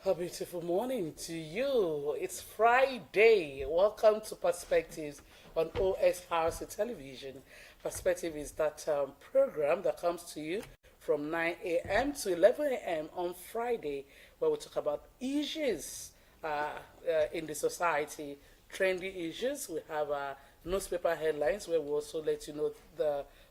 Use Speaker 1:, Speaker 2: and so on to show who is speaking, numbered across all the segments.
Speaker 1: A beautiful morning to you. It's Friday. Welcome to Perspectives on Osrc Television. Perspective is that program that comes to you from 9 a.m. to 11 a.m. on Friday, where we talk about issues in the society, trendy issues. We have newspaper headlines where we also let you know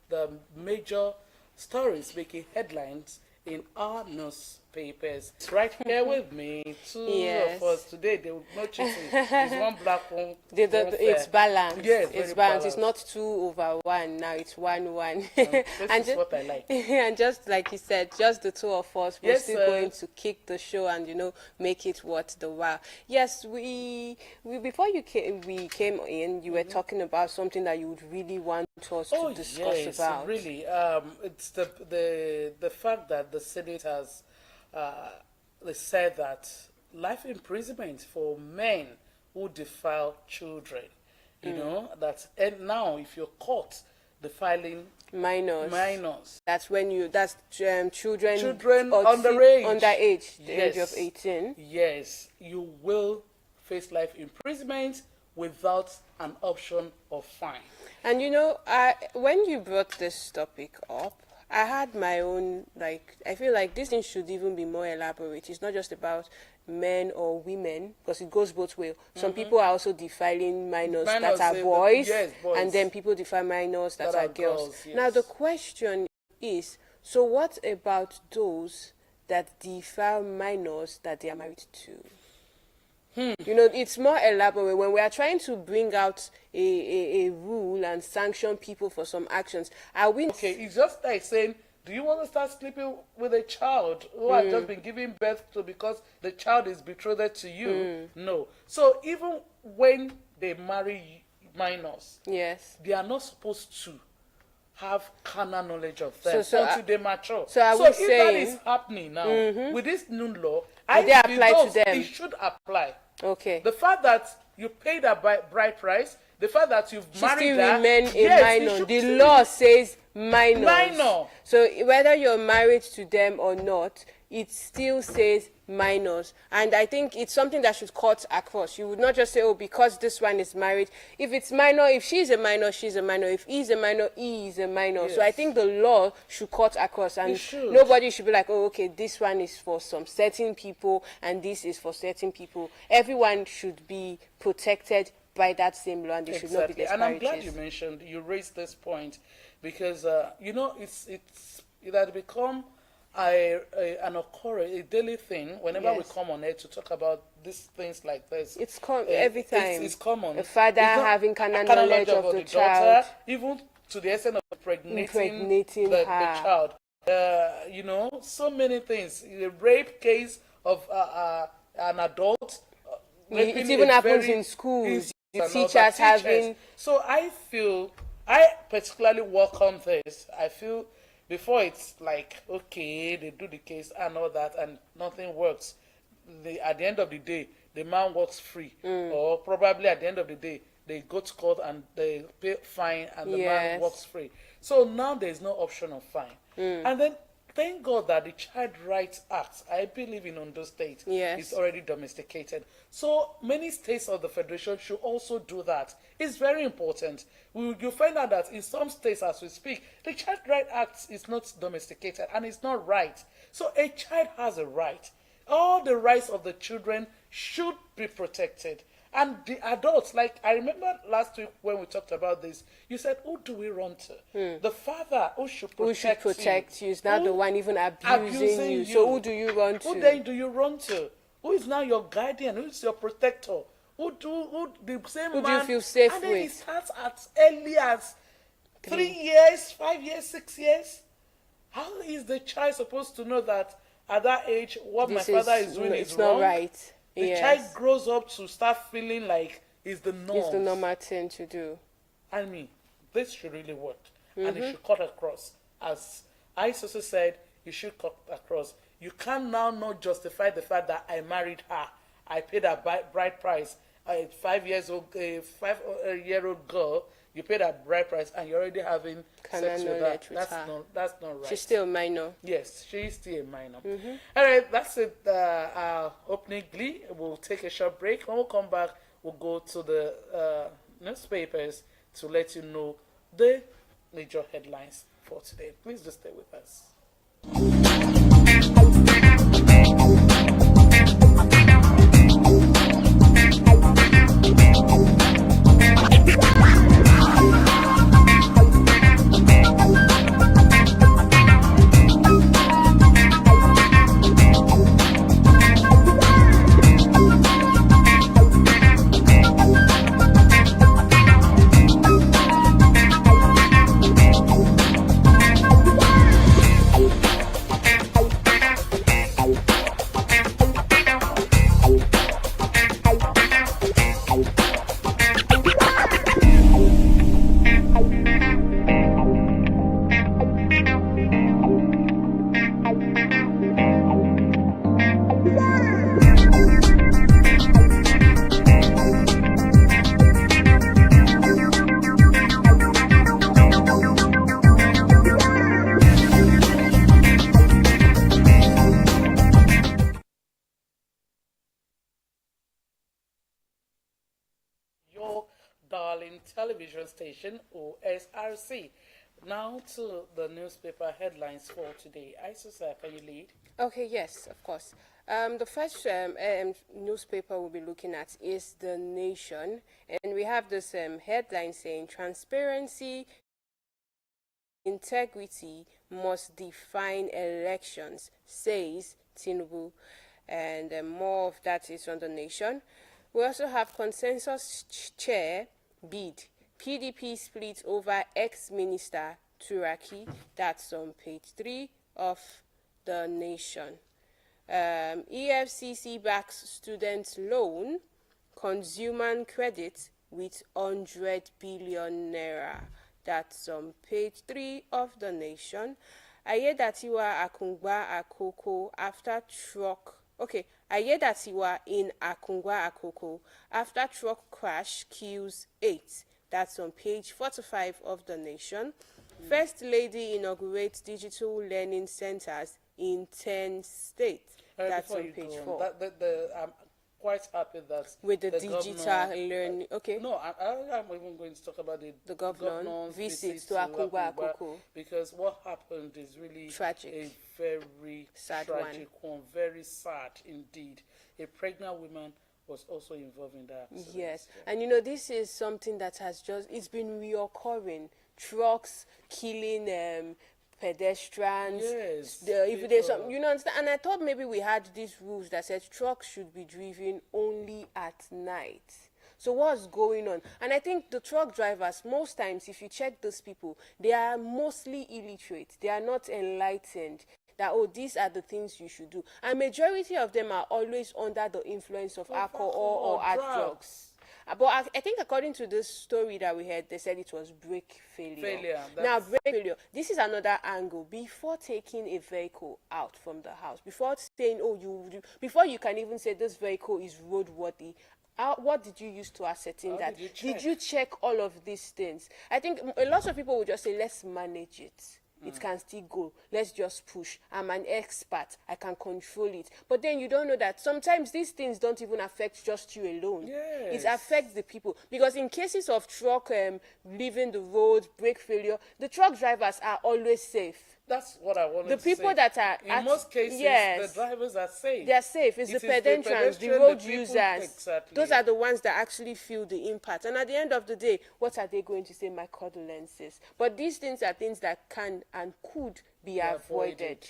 Speaker 1: the major stories making headlines in our newspapers. It's right here with me, two of us today. They will not cheating. It's one black one.
Speaker 2: It's balanced.
Speaker 1: Yes,
Speaker 2: it's balanced. It's not 2/1 now. It's 1/1.
Speaker 1: This is what I like.
Speaker 2: And just like you said, just the two of us. We're still going to kick the show and make it worth the while. Yes, we before we came in, you were talking about something that you would really want us to discuss about.
Speaker 1: Really, it's the fact that the Senate has they said that life imprisonment for men who defile children, you know, and now if you're caught defiling minors, that's children
Speaker 2: underage, the age of 18.
Speaker 1: Yes, you will face life imprisonment without an option of fine.
Speaker 2: And when you brought this topic up, I had my own, I feel like this thing should even be more elaborate. It's not just about men or women, because it goes both ways. Some people are also defiling minors that are boys, and then people defile minors that are girls. Yes. Now, the question is, so what about those that defile minors that they are married to? It's more elaborate. When we are trying to bring out a rule and sanction people for some actions, are we...
Speaker 1: Okay, it's just like saying, do you want to start sleeping with a child who has just been given birth to because the child is betrothed to you? No. So even when they marry minors,
Speaker 2: yes,
Speaker 1: they are not supposed to have carnal knowledge of them until they mature.
Speaker 2: So if
Speaker 1: that is happening now with this new law,
Speaker 2: it
Speaker 1: should apply.
Speaker 2: Okay.
Speaker 1: The fact that you paid a bride price, the fact that you've married her,
Speaker 2: remain a minor. The law says minor. So whether you're married to them or not, it still says minors. And I think it's something that should cut across. You would not just say, oh, because this one is married. If it's minor, if she's a minor, she's a minor. If he's a minor, he is a minor. Yes. So I think the law should cut across. And nobody should be like, oh, okay, this one is for some certain people and this is for certain people. Everyone should be protected by that same law, and they should not be disparages.
Speaker 1: And I'm glad you raised this point, because it had become a daily thing whenever we come on air to talk about these things like this.
Speaker 2: It's every time.
Speaker 1: It's common.
Speaker 2: A father having carnal knowledge of the child,
Speaker 1: daughter, even to the extent of impregnating the child. So many things. The rape case of an adult.
Speaker 2: It even happens in schools. The teachers having.
Speaker 1: So I particularly welcome this. I feel before it's like, okay, they do the case and all that and nothing works. At the end of the day, the man walks free, or probably at the end of the day they go to court and they pay fine and the man
Speaker 2: Yes.
Speaker 1: walks free. So now there's no option of fine. And then thank God that the Child Rights Act, I believe in Ondo State,
Speaker 2: Yes.
Speaker 1: is already domesticated. So many states of the Federation should also do that. It's very important. You find out that in some states as we speak, the Child Rights Act is not domesticated and it's not right. So a child has a right. All the rights of the children should be protected. And the adults, like I remember last week when we talked about this, you said, who do we run to? The father who should protect,
Speaker 2: Who should protect you is not the one even abusing you. So who do you run to?
Speaker 1: Who then do you run to? Who is now your guardian? Who is your protector? The same
Speaker 2: Who
Speaker 1: man?
Speaker 2: do you feel safe
Speaker 1: and then
Speaker 2: with?
Speaker 1: it starts as early as 3 years, 5 years, 6 years. How is the child supposed to know that at that age what
Speaker 2: This
Speaker 1: my father is doing
Speaker 2: it's
Speaker 1: is
Speaker 2: not
Speaker 1: wrong?
Speaker 2: right.
Speaker 1: The
Speaker 2: Yes.
Speaker 1: child grows up to start feeling like it's the norm.
Speaker 2: It's the normal thing to do.
Speaker 1: I mean, this should really work. And it should cut across. As I also said, it should cut across. You can now not justify the fact that I married her. I paid a bride price. A 5 years old, a 5-year-old girl, you paid a bride price and you're already having sex with her. That's not right.
Speaker 2: She's still minor.
Speaker 1: Yes, she's still a minor. All right, that's it. Our opening glee. We'll take a short break. When we come back, we'll go to the newspapers to let you know the major headlines for today. Please just stay with us. Your darling television station, OSRC. Now to the newspaper headlines for today. Isisa, can you lead?
Speaker 2: Okay, yes, of course. The first newspaper we'll be looking at is The Nation, and we have this headline saying transparency, integrity must define elections, says Tinubu, and more of that is on The Nation. We also have consensus chair bid. PDP split over ex-minister Turaki. That's on page 3 of The Nation. EFCC backs student loan, consumer credit with 100 billion naira. That's on page 3 of The Nation. Ayedatiwa Akungba Akoko after truck. Okay, Ayedatiwa in Akungba Akoko after truck crash kills 8. That's on page 45 of The Nation. First Lady inaugurates digital learning centers in 10 states. That's on page 4.
Speaker 1: I'm quite happy that
Speaker 2: With the digital learning. Okay.
Speaker 1: No, I'm even going to talk about the
Speaker 2: governor visits to Akungba Akoko.
Speaker 1: Because what happened is really
Speaker 2: tragic.
Speaker 1: A very
Speaker 2: sad
Speaker 1: tragic one. Very sad indeed. A pregnant woman was also involved in that accident.
Speaker 2: Yes, and you know, this is something that has it's been reoccurring. Trucks killing pedestrians.
Speaker 1: Yes.
Speaker 2: If there's some, you know, understand? And I thought maybe we had these rules that said trucks should be driven only at night. So what's going on? And I think the truck drivers, most times, if you check those people, they are mostly illiterate. They are not enlightened. That, oh, these are the things you should do. And majority of them are always under the influence of alcohol or hard drugs. But I think according to this story that we heard, they said it was brake failure.
Speaker 1: Failure.
Speaker 2: Now, brake failure, this is another angle. Before taking a vehicle out from the house, before saying, oh, before you can even say this vehicle is roadworthy, what did you use to ascertain that? Did you check all of these things? I think a lot of people will just say, let's manage it. It can still go. Let's just push. I'm an expert. I can control it. But then you don't know that sometimes these things don't even affect just you alone.
Speaker 1: Yes.
Speaker 2: It affects the people. Because in cases of truck leaving the road, brake failure, the truck drivers are always safe.
Speaker 1: That's what I wanted
Speaker 2: The
Speaker 1: to
Speaker 2: people
Speaker 1: say.
Speaker 2: that are
Speaker 1: In most cases,
Speaker 2: yes,
Speaker 1: the drivers are safe.
Speaker 2: they are safe. It's the pedestrians, the road users.
Speaker 1: Exactly.
Speaker 2: Those are the ones that actually feel the impact. And at the end of the day, what are they going to say? My condolences. But these things are things that can and could be avoided.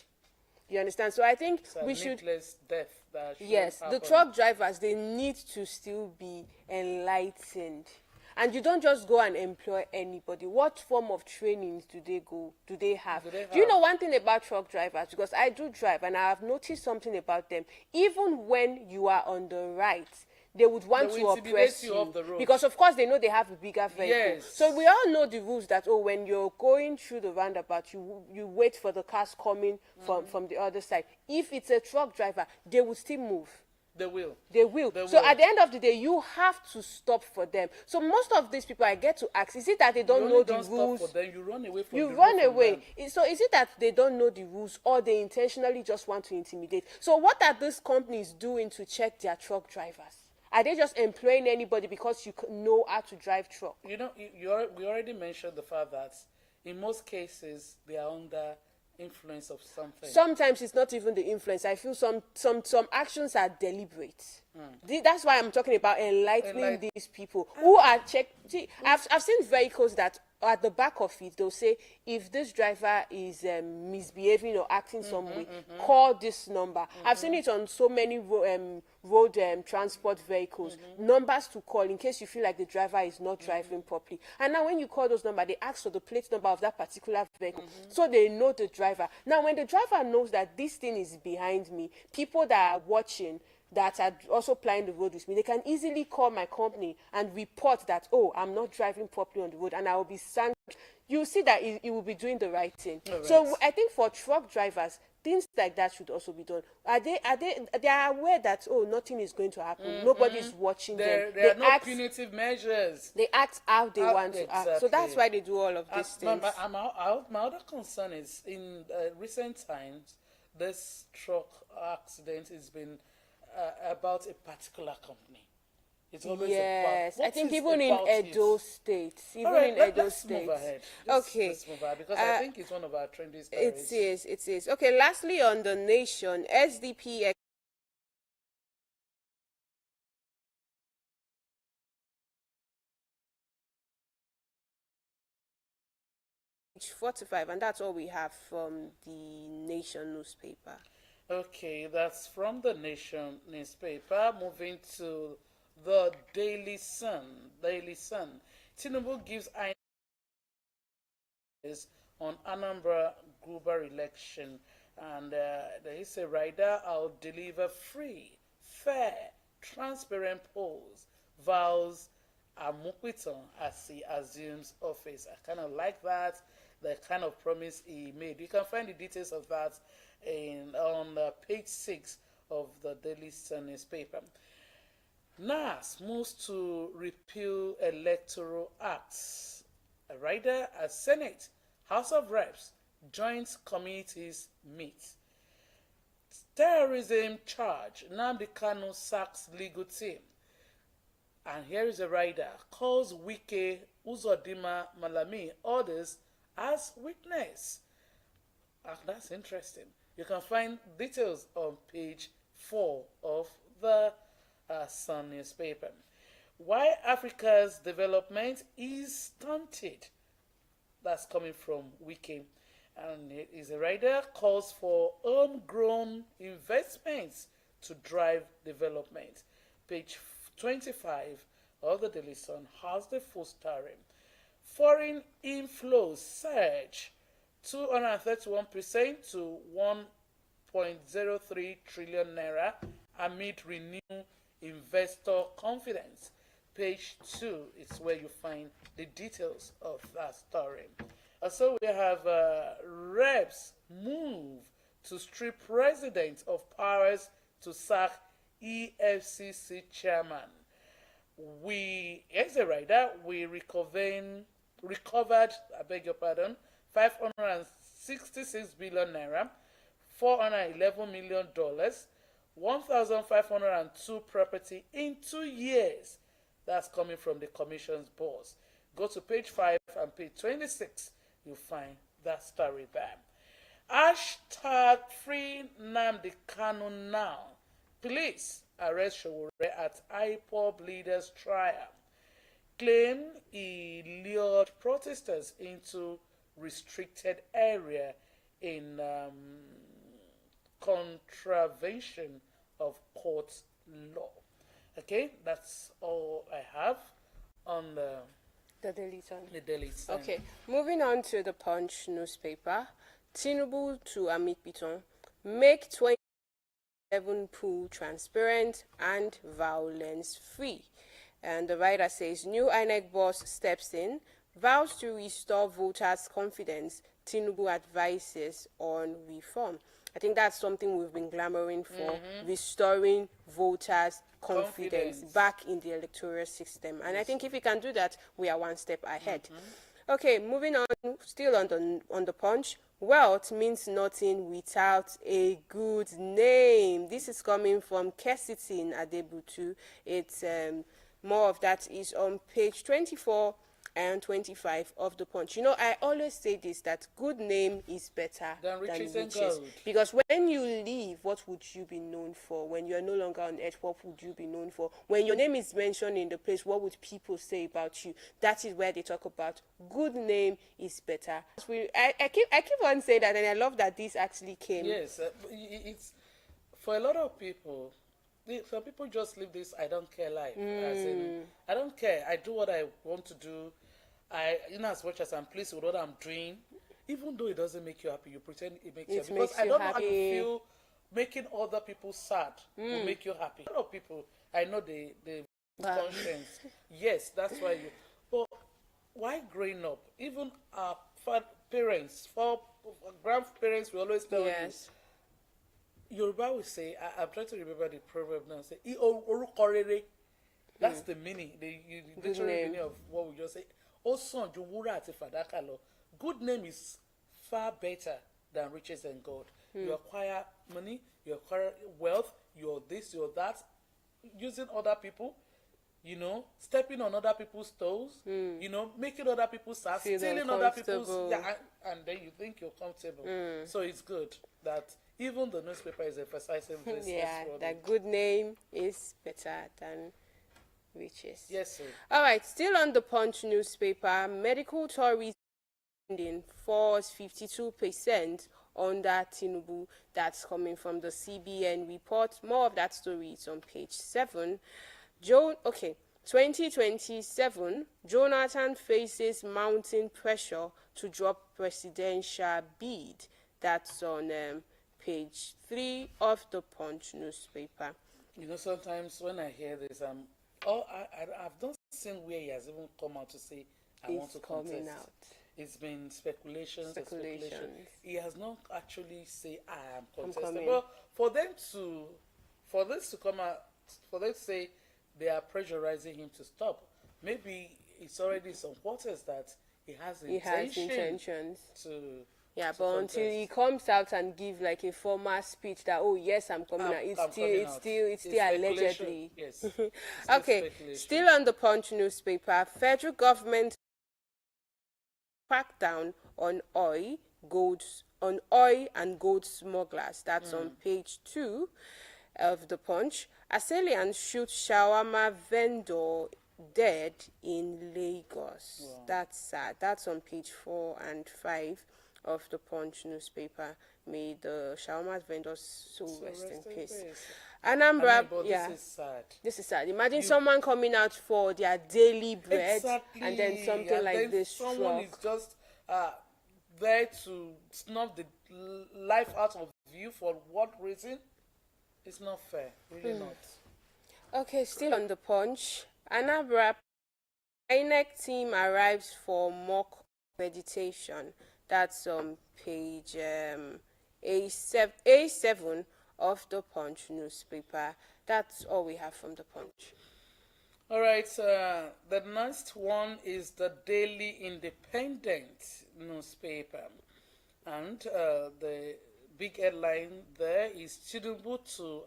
Speaker 2: You understand? So I think we should.
Speaker 1: Death that
Speaker 2: Yes,
Speaker 1: happen.
Speaker 2: the truck drivers, they need to still be enlightened. And you don't just go and employ anybody. What form of trainings do they have? Do you know one thing about truck drivers? Because I do drive and I have noticed something about them. Even when you are on the right, they would want to oppress you
Speaker 1: off the road.
Speaker 2: because of course they know they have a bigger vehicle.
Speaker 1: Yes.
Speaker 2: So we all know the rules that when you're going through the roundabout, you wait for the cars coming from the other side. If it's a truck driver, they will still move.
Speaker 1: They will.
Speaker 2: They will. So at the end of the day, you have to stop for them. So most of these people I get to ask, is it that they don't know the rules?
Speaker 1: Stop for them, you run away from
Speaker 2: you
Speaker 1: the
Speaker 2: run
Speaker 1: road from
Speaker 2: away.
Speaker 1: them.
Speaker 2: So is it that they don't know the rules or they intentionally just want to intimidate? So what are these companies doing to check their truck drivers? Are they just employing anybody because you know how to drive truck?
Speaker 1: You know, we already mentioned the fact that in most cases they are under influence of something.
Speaker 2: Sometimes it's not even the influence. I feel some actions are deliberate. That's why I'm talking about enlightening these people who are See, I've seen vehicles that at the back of it they'll say, if this driver is misbehaving or acting some way, call this number. I've seen it on so many road transport vehicles, numbers to call in case you feel like the driver is not driving properly. And now when you call those numbers, they ask for the plate number of that particular vehicle, so they know the driver. Now when the driver knows that this thing is behind me, people that are watching, that are also plying the road with me, they can easily call my company and report that, oh, I'm not driving properly on the road, and I will be sanctioned. You see that it will be doing the right thing. Right. So I think for truck drivers, things like that should also be done. They are aware that, oh, nothing is going to happen. Nobody's watching them.
Speaker 1: There are no punitive measures.
Speaker 2: They act how they want to act. So that's why they do all of these things.
Speaker 1: My other concern is in recent times, this truck accident has been about a particular company. It's always
Speaker 2: about, I think even in Edo State.
Speaker 1: Let's move ahead. Let's move ahead because I think it's one of our trendy stories.
Speaker 2: It is. Okay, lastly on the nation, SDP 45, and that's all we have from the Nation newspaper.
Speaker 1: Okay, that's from the Nation newspaper. Moving to the Daily Sun. Tinubu gives ideas on Anambra Guber election, and there is a rider, I'll deliver free, fair, transparent polls, vows Amukwiton as he assumes office. I kind of like that, the kind of promise he made. You can find the details of that on page 6 of the Daily Sun newspaper. NAS moves to repeal electoral acts. A rider at Senate, House of Reps, joint committees meet. Terrorism charge, Nnamdi Kanu sacks legal team. And here is a rider, calls Wike, Uzodinma, Malami, others as witness. That's interesting. You can find details on page 4 of the Sun newspaper. Why Africa's development is stunted. That's coming from Wiki. And it is a writer calls for homegrown investments to drive development. Page 25 of the Daily Sun has the full story. Foreign inflows surge 231% to 1.03 trillion naira amid renewed investor confidence. page 2 is where you find the details of that story. So we have reps move to strip president of powers to sack EFCC chairman. As a rider, we recovered, I beg your pardon, 566 billion naira, $411 million, 1,502 property in 2 years. That's coming from the commission's boss. Go to page 5 and page 26. You'll find that story there. Hashtag free Nnamdi Kanu now. Police arrest Showore at IPOB leaders trial. Claim he lured protesters into restricted area in contravention of court law. Okay, that's all I have on
Speaker 2: The Daily Sun.
Speaker 1: the Daily Sun.
Speaker 2: Okay, moving on to the Punch newspaper. Tinubu to Amit Biton. Make 2011 pool transparent and violence-free. And the writer says, new INEC boss steps in, vows to restore voters' confidence. Tinubu advises on reform. I think that's something we've been clamoring for, restoring voters' confidence back in the electoral system. And I think if we can do that, we are one step ahead. Okay, moving on, still on the Punch. Wealth means nothing without a good name. This is coming from Kesitin Adebutu. It's more of that is on page 24 and 25 of the Punch. You know, I always say this, that good name is better
Speaker 1: Than riches and
Speaker 2: riches.
Speaker 1: gold.
Speaker 2: Because when you leave, what would you be known for? When you're no longer on earth, what would you be known for? When your name is mentioned in the place, what would people say about you? That is where they talk about good name is better. I keep on saying that, and I love that this actually came.
Speaker 1: Yes, it's for a lot of people. Some people just live this I don't care life. As in, I don't care. I do what I want to do. As much as I'm pleased with what I'm doing, even though it doesn't make you happy, you pretend it makes you happy. Because I don't know how you feel making other people sad will make you happy. A lot of people, I know they conscience. Yes, that's why you. But why growing up? Even our parents, grandparents, we always tell you. Yoruba will say, I'm trying to remember the proverb now, say, orukorere. That's the meaning, the literary meaning of what we just say. Osan ju wura ati fadaka lo. Good name is far better than riches and gold. You acquire money, you acquire wealth, you're this, you're that, using other people, stepping on other people's toes, making other people sad, stealing other people's, and then you think you're comfortable. So it's good that even the newspaper is emphasizing this.
Speaker 2: That good name is better than riches.
Speaker 1: Yes, sir.
Speaker 2: All right, still on the Punch newspaper, medical tourism falls 52% under Tinubu. That's coming from the CBN report. More of that story is on page 7. 2027, Jonathan faces mounting pressure to drop presidential bid. That's on page 3 of the Punch newspaper.
Speaker 1: Sometimes when I hear this, I've not seen where he has even come out to say, I want to contest. Out. It's been speculations. He has not actually say, I am contesting. But for this to come out, for them to say they are pressurizing him to stop, maybe it's already some quarters that he has intentions to.
Speaker 2: Yeah, but until he comes out and give like a formal speech that, oh yes, I'm coming out, it's still allegedly.
Speaker 1: Yes.
Speaker 2: Okay, still on the Punch newspaper, federal government crackdown on oil and gold smugglers. That's on page 2 of the Punch. Assailants shoot shawarma vendor dead in Lagos. Wow. That's sad. That's on page 4 and 5 of the Punch newspaper. May the shawarma vendors so rest in peace. Anambra, this is sad. Imagine someone coming out for their daily bread, and then something like this.
Speaker 1: Someone is just there to snuff the life out of you. For what reason? It's not fair. Really not.
Speaker 2: Okay, still on the Punch. Anambra INEC team arrives for mock meditation. That's on page A7 of the Punch newspaper. That's all we have from the Punch.
Speaker 1: All right, the next one is the Daily Independent newspaper. And the big headline there is Tinubu to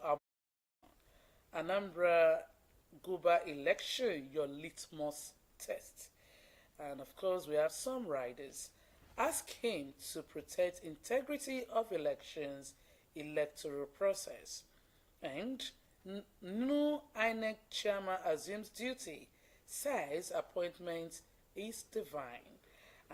Speaker 1: Anambra Guba election, your litmus test. And of course, we have some riders. Ask him to protect integrity of elections, electoral process. And new INEC chairman assumes duty, says appointment is divine.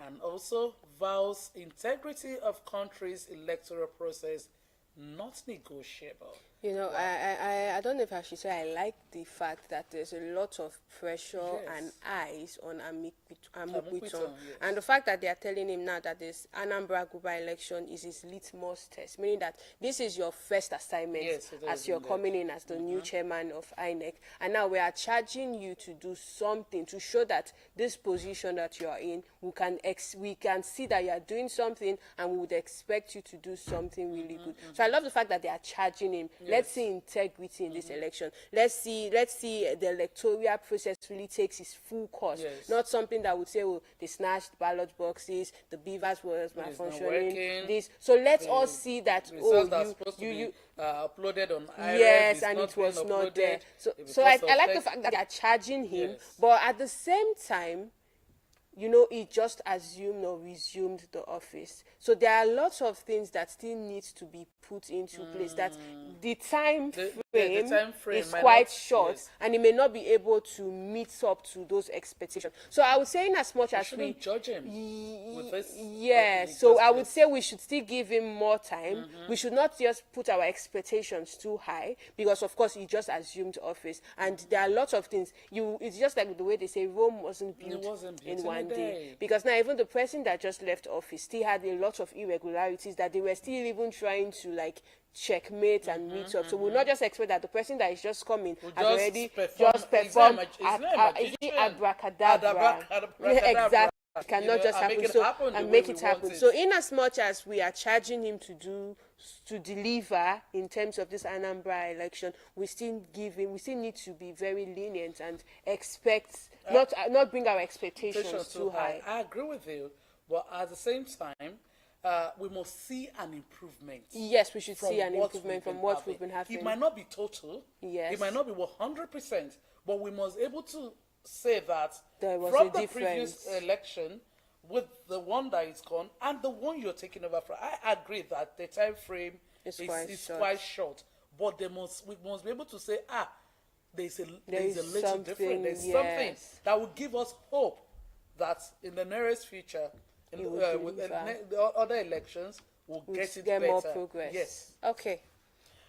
Speaker 1: And also vows integrity of country's electoral process not negotiable.
Speaker 2: You know, I don't know if I should say I like the fact that there's a lot of pressure and
Speaker 1: Yes.
Speaker 2: eyes on Amukwiton.
Speaker 1: Amukwiton, yes.
Speaker 2: And the fact that they are telling him now that this Anambra Guba election is his litmus test, meaning that this is your first assignment
Speaker 1: Yes, it
Speaker 2: as
Speaker 1: is
Speaker 2: you're
Speaker 1: indeed.
Speaker 2: coming in as the new chairman of INEC. And now we are charging you to do something to show that this position that you are in, we can see that you are doing something and we would expect you to do something really good. So I love the fact that they are charging him. Let's see integrity in this election. Let's see the electoral process really takes its full course.
Speaker 1: Yes.
Speaker 2: Not something that would say, oh, they snatched ballot boxes, the beavers was
Speaker 1: It's not
Speaker 2: malfunctioning.
Speaker 1: working.
Speaker 2: This. So let's
Speaker 1: The
Speaker 2: all see that.
Speaker 1: results are
Speaker 2: Oh,
Speaker 1: supposed to
Speaker 2: you,
Speaker 1: be uploaded on IREV.
Speaker 2: yes,
Speaker 1: It's
Speaker 2: and
Speaker 1: not
Speaker 2: it was
Speaker 1: being
Speaker 2: not there.
Speaker 1: uploaded
Speaker 2: So
Speaker 1: because
Speaker 2: I
Speaker 1: of
Speaker 2: like the
Speaker 1: tech-
Speaker 2: fact that they are charging him,
Speaker 1: Yes.
Speaker 2: but at the same time, you know, he just assumed or resumed the office. So there are lots of things that still need to be put into place. That the time frame,
Speaker 1: time frame
Speaker 2: is
Speaker 1: might
Speaker 2: quite
Speaker 1: not-
Speaker 2: short,
Speaker 1: yes.
Speaker 2: and he may not be able to meet up to those expectations. So I would say, in as much
Speaker 1: We
Speaker 2: as we
Speaker 1: shouldn't judge him with this.
Speaker 2: yes, so I would say we should still give him more time. We should not just put our expectations too high because, of course, he just assumed office, and there are lots of things. It's just like the way they say Rome wasn't built,
Speaker 1: wasn't built
Speaker 2: in
Speaker 1: in a
Speaker 2: one day.
Speaker 1: day.
Speaker 2: Because now even the person that just left office still had a lot of irregularities that they were still even trying to like checkmate and meet up. So we'll not just expect that the person that is just coming has
Speaker 1: just
Speaker 2: already
Speaker 1: perform-
Speaker 2: just
Speaker 1: he's
Speaker 2: performed
Speaker 1: not a
Speaker 2: is it
Speaker 1: magician.
Speaker 2: abracadabra.
Speaker 1: Abracadabra.
Speaker 2: Exactly. It
Speaker 1: You
Speaker 2: cannot
Speaker 1: know,
Speaker 2: just
Speaker 1: and
Speaker 2: happen.
Speaker 1: make it
Speaker 2: So
Speaker 1: happen the
Speaker 2: and
Speaker 1: way
Speaker 2: make
Speaker 1: we
Speaker 2: it
Speaker 1: want
Speaker 2: happen.
Speaker 1: it.
Speaker 2: So in as much as we are charging him to deliver in terms of this Anambra election, we still need to be very lenient and expect not bring our expectations too high.
Speaker 1: I agree with you, but at the same time, we must see an improvement.
Speaker 2: Yes, we should
Speaker 1: from
Speaker 2: see an
Speaker 1: what
Speaker 2: improvement
Speaker 1: we've
Speaker 2: from what
Speaker 1: having.
Speaker 2: we've been having.
Speaker 1: It might not be total.
Speaker 2: Yes.
Speaker 1: It might not be 100%, but we must able to say that
Speaker 2: There was
Speaker 1: from
Speaker 2: a
Speaker 1: the previous
Speaker 2: difference.
Speaker 1: election with the one that is gone and the one you're taking over from, I agree that the time frame
Speaker 2: It's
Speaker 1: is
Speaker 2: quite short.
Speaker 1: quite short. But we must be able to say, there's a
Speaker 2: is
Speaker 1: little
Speaker 2: something,
Speaker 1: difference. There's something
Speaker 2: yes.
Speaker 1: that will give us hope that in the nearest future,
Speaker 2: It will
Speaker 1: with
Speaker 2: deliver.
Speaker 1: the other elections, we'll get it
Speaker 2: Get
Speaker 1: better.
Speaker 2: more progress.
Speaker 1: Yes.
Speaker 2: Okay.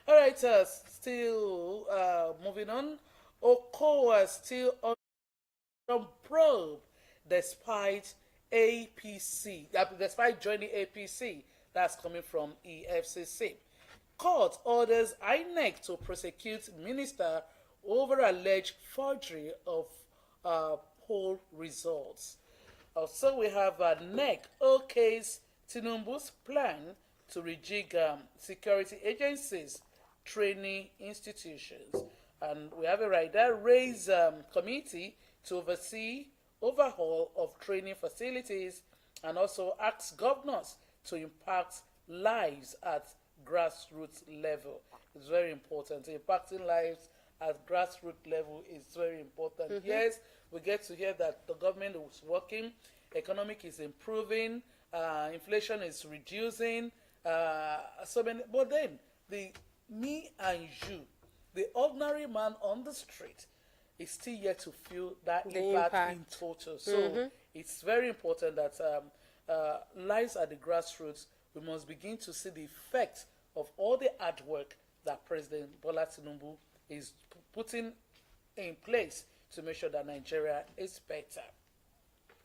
Speaker 1: All right, still moving on. Okowa still on probe despite despite joining APC. That's coming from EFCC. Court orders INEC to prosecute minister over alleged forgery of poll results. Also, we have NEC okays Tinubu's plan to rejig security agencies, training institutions. And we have a rider raise committee to oversee overhaul of training facilities and also ask governors to impact lives at grassroots level. It's very important. Impacting lives at grassroots level is very important. Yes, we get to hear that the government is working, economic is improving, inflation is reducing, but then me and you, the ordinary man on the street, is still yet to feel that impact in total. So it's very important that lives at the grassroots, we must begin to see the effect of all the hard work that President Bola Tinubu is putting in place to make sure that Nigeria is better.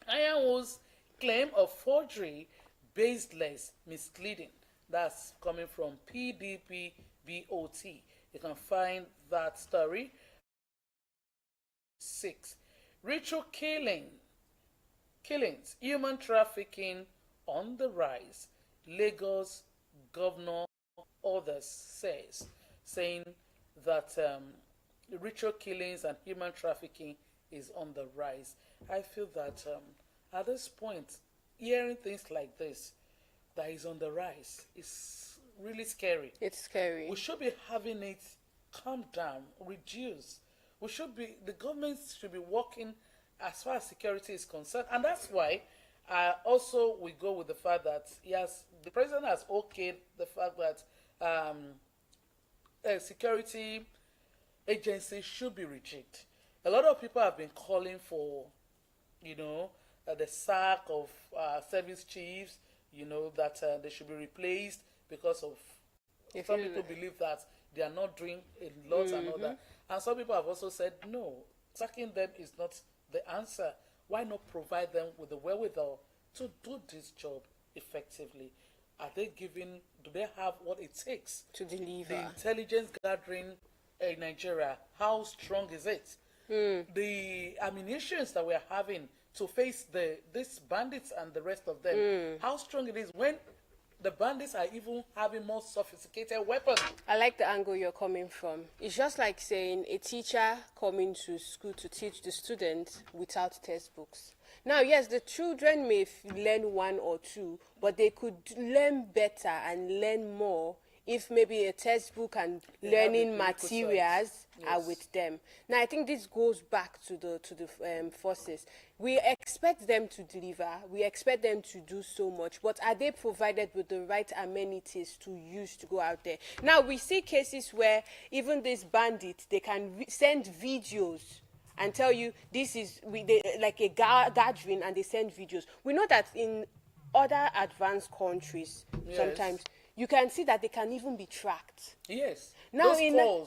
Speaker 1: Ironwood's claim of forgery, baseless, misleading. That's coming from PDP BOT. You can find that story. 6. Ritual killings, human trafficking on the rise. Lagos Governor Others saying that ritual killings and human trafficking is on the rise. I feel that at this point, hearing things like this that is on the rise is really scary.
Speaker 2: It's scary.
Speaker 1: We should be having it calm down, reduce. The government should be working as far as security is concerned. And that's why also we go with the fact that the president has okayed the fact that security agencies should be rejigged. A lot of people have been calling for, the sack of service chiefs, that they should be replaced because of some people believe that they are not doing a lot and all that. And some people have also said, no, sacking them is not the answer. Why not provide them with the wherewithal to do this job effectively? Do they have what it takes
Speaker 2: to deliver?
Speaker 1: The intelligence gathering in Nigeria, how strong is it? The ammunitions that we are having to face these bandits and the rest of them, how strong it is when the bandits are even having more sophisticated weapons.
Speaker 2: I like the angle you're coming from. It's just like saying a teacher coming to school to teach the students without textbooks. Now, yes, the children may learn one or two, but they could learn better and learn more if maybe a textbook and learning materials are with them. Now, I think this goes back to the forces. We expect them to deliver. We expect them to do so much. But are they provided with the right amenities to use to go out there? Now, we see cases where even these bandits, they can send videos and tell you this is like a gathering, and they send videos. We know that in other advanced countries, sometimes you can see that they can even be tracked.
Speaker 1: Yes.
Speaker 2: Now,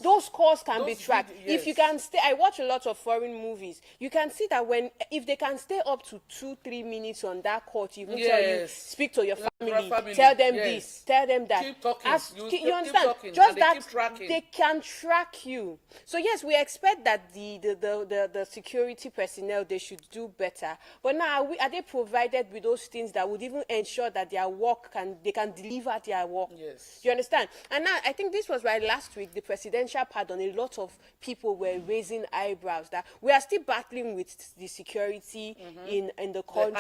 Speaker 2: those calls can be tracked. If you can stay, I watch a lot of foreign movies. You can see that if they can stay up to 2-3 minutes on that call to even tell you, speak to your family, tell them this, tell them that.
Speaker 1: Keep talking.
Speaker 2: You understand? Just that they can track you. So yes, we expect that the security personnel, they should do better. But now, are they provided with those things that would even ensure that their work they can deliver their work?
Speaker 1: Yes.
Speaker 2: You understand? And now, I think this was why last week, the presidential pardon, a lot of people were raising eyebrows that we are still battling with the security in the country,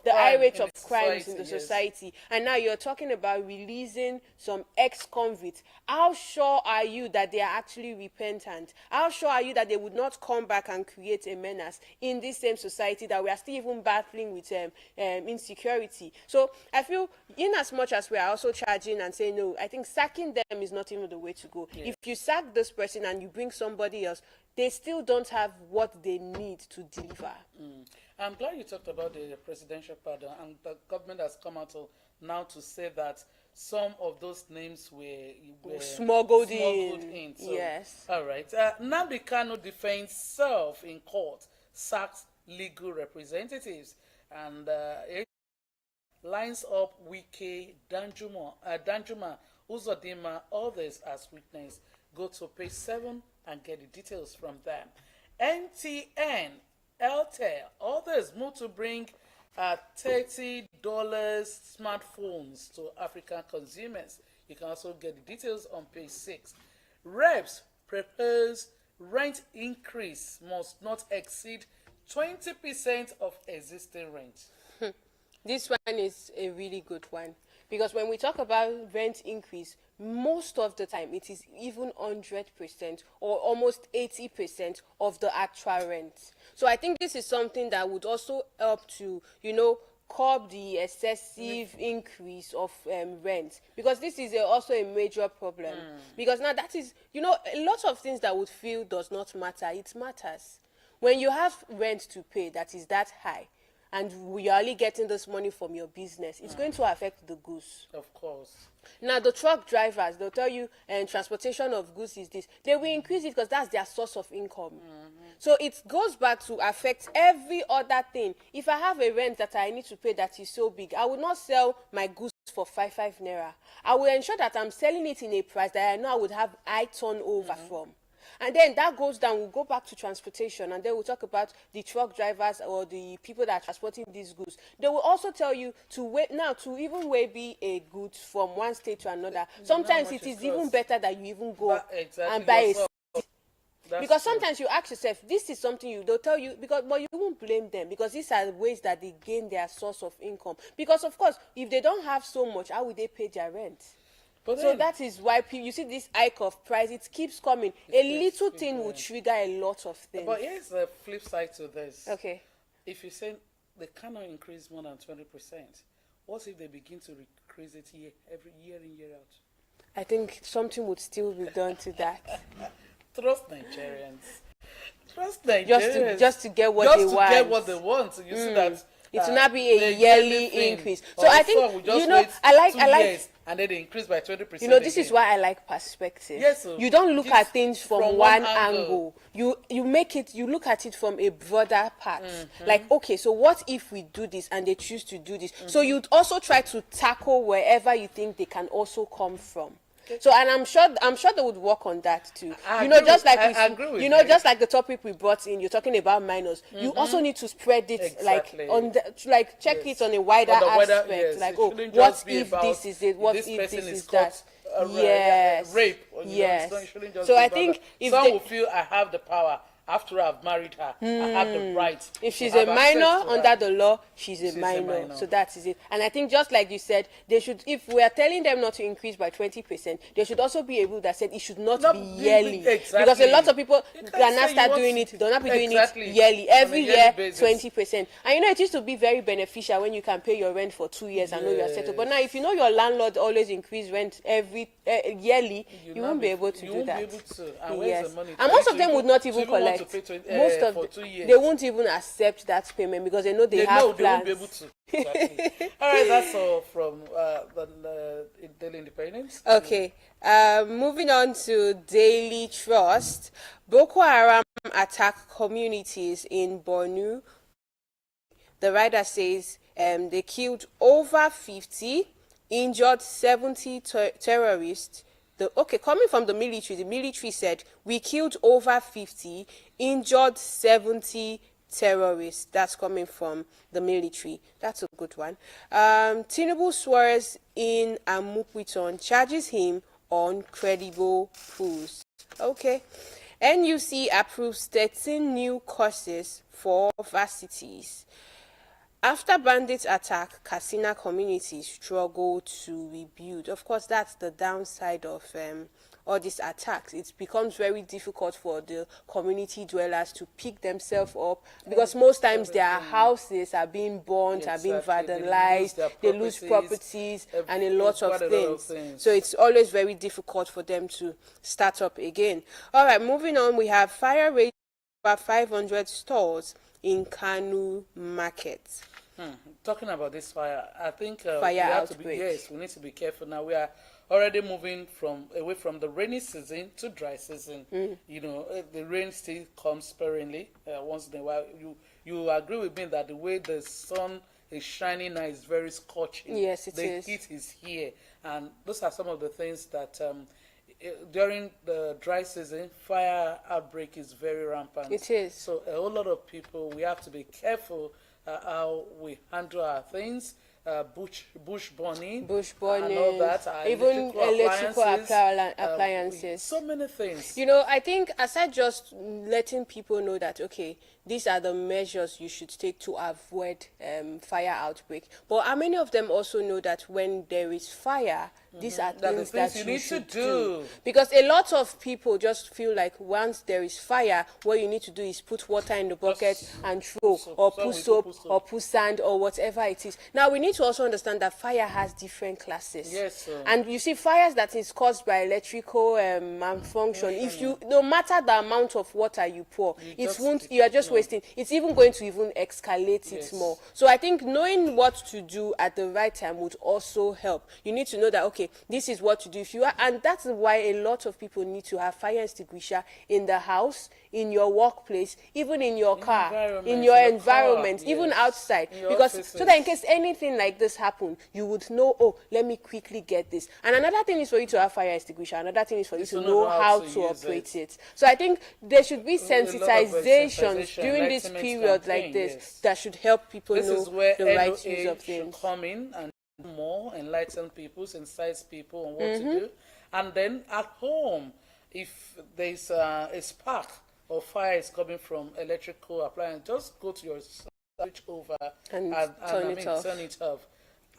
Speaker 2: the high rate of crimes in the society. And now you're talking about releasing some ex-convicts. How sure are you that they are actually repentant? How sure are you that they would not come back and create a menace in this same society that we are still even battling with insecurity? So I feel, in as much as we are also charging and saying, no, I think sacking them is not even the way to go. If you sack this person and you bring somebody else, they still don't have what they need to deliver.
Speaker 1: I'm glad you talked about the presidential pardon, and the government has come out now to say that some of those names were smuggled in. So,
Speaker 2: yes.
Speaker 1: All right. Nnamdi Kanu defends self in court, sacks legal representatives, and lines up Wike, Danjuma, Uzodinma, others as witness. Go to page 7 and get the details from them. MTN, Airtel, others move to bring $30 smartphones to African consumers. You can also get the details on page 6. Reps propose rent increase must not exceed 20% of existing rent.
Speaker 2: This one is a really good one, because when we talk about rent increase, most of the time it is even 100% or almost 80% of the actual rent. So I think this is something that would also help to, curb the excessive increase of rent, because this is also a major problem. Because now that is, a lot of things that would feel does not matter, it matters. When you have rent to pay that is that high, and you're only getting this money from your business, it's going to affect the goods.
Speaker 1: Of course.
Speaker 2: Now, the truck drivers, they'll tell you, transportation of goods is this. They will increase it because that's their source of income. So it goes back to affect every other thing. If I have a rent that I need to pay that is so big, I will not sell my goods for 5 naira. I will ensure that I'm selling it in a price that I know I would have high turnover from. And then that goes down, we'll go back to transportation, and then we'll talk about the truck drivers or the people that are transporting these goods. They will also tell you to wait now to even weigh a goods from one state to another. Sometimes it is even better that you even go and buy a. Because sometimes you ask yourself, this is something they'll tell you, but you won't blame them, because these are ways that they gain their source of income. Because of course, if they don't have so much, how will they pay their rent? So that is why you see this hike of price, it keeps coming. A little thing will trigger a lot of things.
Speaker 1: But here's the flip side to this.
Speaker 2: Okay.
Speaker 1: If you say they cannot increase more than 20%, what if they begin to increase it every year in, year out?
Speaker 2: I think something would still be done to that.
Speaker 1: Trust Nigerians. Trust Nigerians.
Speaker 2: Just to get what they want.
Speaker 1: Just to get what they want. You see that.
Speaker 2: It will not be a yearly increase. So I think, I like,
Speaker 1: and then they increase by 20%.
Speaker 2: This is why I like perspective.
Speaker 1: Yes, so
Speaker 2: you don't look at things from one angle. You look at it from a broader part. Like, okay, so what if we do this and they choose to do this? So you'd also try to tackle wherever you think they can also come from. So, and I'm sure they would work on that too. Just like the topic we brought in, you're talking about minors. You also need to spread it check it on a wider aspect.
Speaker 1: Yes.
Speaker 2: Like, what if this is it? What if this is that? Yes.
Speaker 1: Rape.
Speaker 2: Yes.
Speaker 1: So I think if some will feel I have the power. After I've married her, I have the right.
Speaker 2: If she's a minor under the law, she's a minor. So that is it. And I think just like you said, they should, if we are telling them not to increase by 20%, they should also be able to say it should not be yearly.
Speaker 1: Exactly.
Speaker 2: Because a lot of people cannot start doing it. They'll not be doing it yearly. Every year, 20%. And it used to be very beneficial when you can pay your rent for 2 years and know you are settled. But now, if you know your landlord always increase rent every yearly, you won't be able to do that. And most of them would not even collect. Most of they won't even accept that payment because they know they have plans.
Speaker 1: They won't be able to. Exactly. All right, that's all from the Daily Independence.
Speaker 2: Okay, moving on to Daily Trust. Boko Haram attack communities in Borno. The writer says they killed over 50, injured 70 terrorists. Coming from the military said, we killed over 50, injured 70 terrorists. That's coming from the military. That's a good one. Tinubu swears in Amukwiton, charges him on credible proofs. Okay. NUC approves 13 new courses for varsities. After bandits attack, Katsina communities struggle to rebuild. Of course, that's the downside of all these attacks. It becomes very difficult for the community dwellers to pick themselves up because most times their houses are being burnt, are being vandalized, they lose properties and a lot of things. So it's always very difficult for them to start up again. All right, moving on, we have fire rate over 500 stores in Kanu market.
Speaker 1: Talking about this fire, I think
Speaker 2: we
Speaker 1: need to be careful now. We are already moving away from the rainy season to dry season. The rain still comes sparingly once in a while. You agree with me that the way the sun is shining now is very scorching.
Speaker 2: Yes, it
Speaker 1: is. The heat is here, and those are some of the things that during the dry season, fire outbreak is very rampant.
Speaker 2: It is.
Speaker 1: So a whole lot of people, we have to be careful how we handle our things. Bush burning, and all that.
Speaker 2: Even electrical appliances.
Speaker 1: So many things.
Speaker 2: I think aside just letting people know that, okay, these are the measures you should take to avoid fire outbreak. But how many of them also know that when there is fire, these are things that you need to do? Because a lot of people just feel like once there is fire, what you need to do is put water in the bucket and throw, or put soap, or put sand, or whatever it is. Now, we need to also understand that fire has different classes.
Speaker 1: Yes, sir.
Speaker 2: And you see, fires that is caused by electrical malfunction, no matter the amount of water you pour, you are just wasting. It's even going to escalate it more. So I think knowing what to do at the right time would also help. You need to know that, okay, this is what to do. And that's why a lot of people need to have fire extinguisher in the house, in your workplace, even in your car, in
Speaker 1: environment,
Speaker 2: your
Speaker 1: in the
Speaker 2: environment,
Speaker 1: car,
Speaker 2: even
Speaker 1: yes.
Speaker 2: outside,
Speaker 1: In your
Speaker 2: because
Speaker 1: offices.
Speaker 2: so that in case anything like this happen, you would know, oh, let me quickly get this. And another thing is for you to have fire extinguisher. Another thing is for you to know how to
Speaker 1: use
Speaker 2: operate it. So I think there should be
Speaker 1: A lot of
Speaker 2: sensitizations
Speaker 1: sensitization,
Speaker 2: during this
Speaker 1: enlightenment
Speaker 2: period like
Speaker 1: campaign,
Speaker 2: this
Speaker 1: yes.
Speaker 2: that should help people
Speaker 1: This
Speaker 2: know
Speaker 1: is where
Speaker 2: the right use
Speaker 1: NOA
Speaker 2: of
Speaker 1: should
Speaker 2: things.
Speaker 1: come in and do more, enlighten people, sensitize people on what
Speaker 2: Mm-hmm.
Speaker 1: to do. And then at home, if there's a spark or fire is coming from electrical appliance, just go to your switch over
Speaker 2: And
Speaker 1: and
Speaker 2: turn it off.
Speaker 1: turn it off.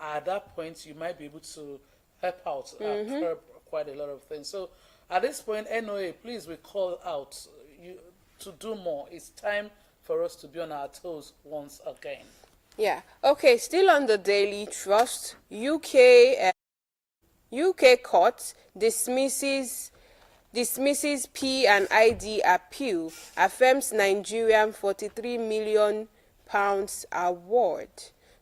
Speaker 1: At that point, you might be able to help out,
Speaker 2: Mm-hmm.
Speaker 1: curb quite a lot of things. So at this point, NOA, please, we call out you to do more. It's time for us to be on our toes once again.
Speaker 2: Yeah. Okay. Still on the Daily Trust, UK court dismisses P&ID appeal, affirms Nigerian £43 million award.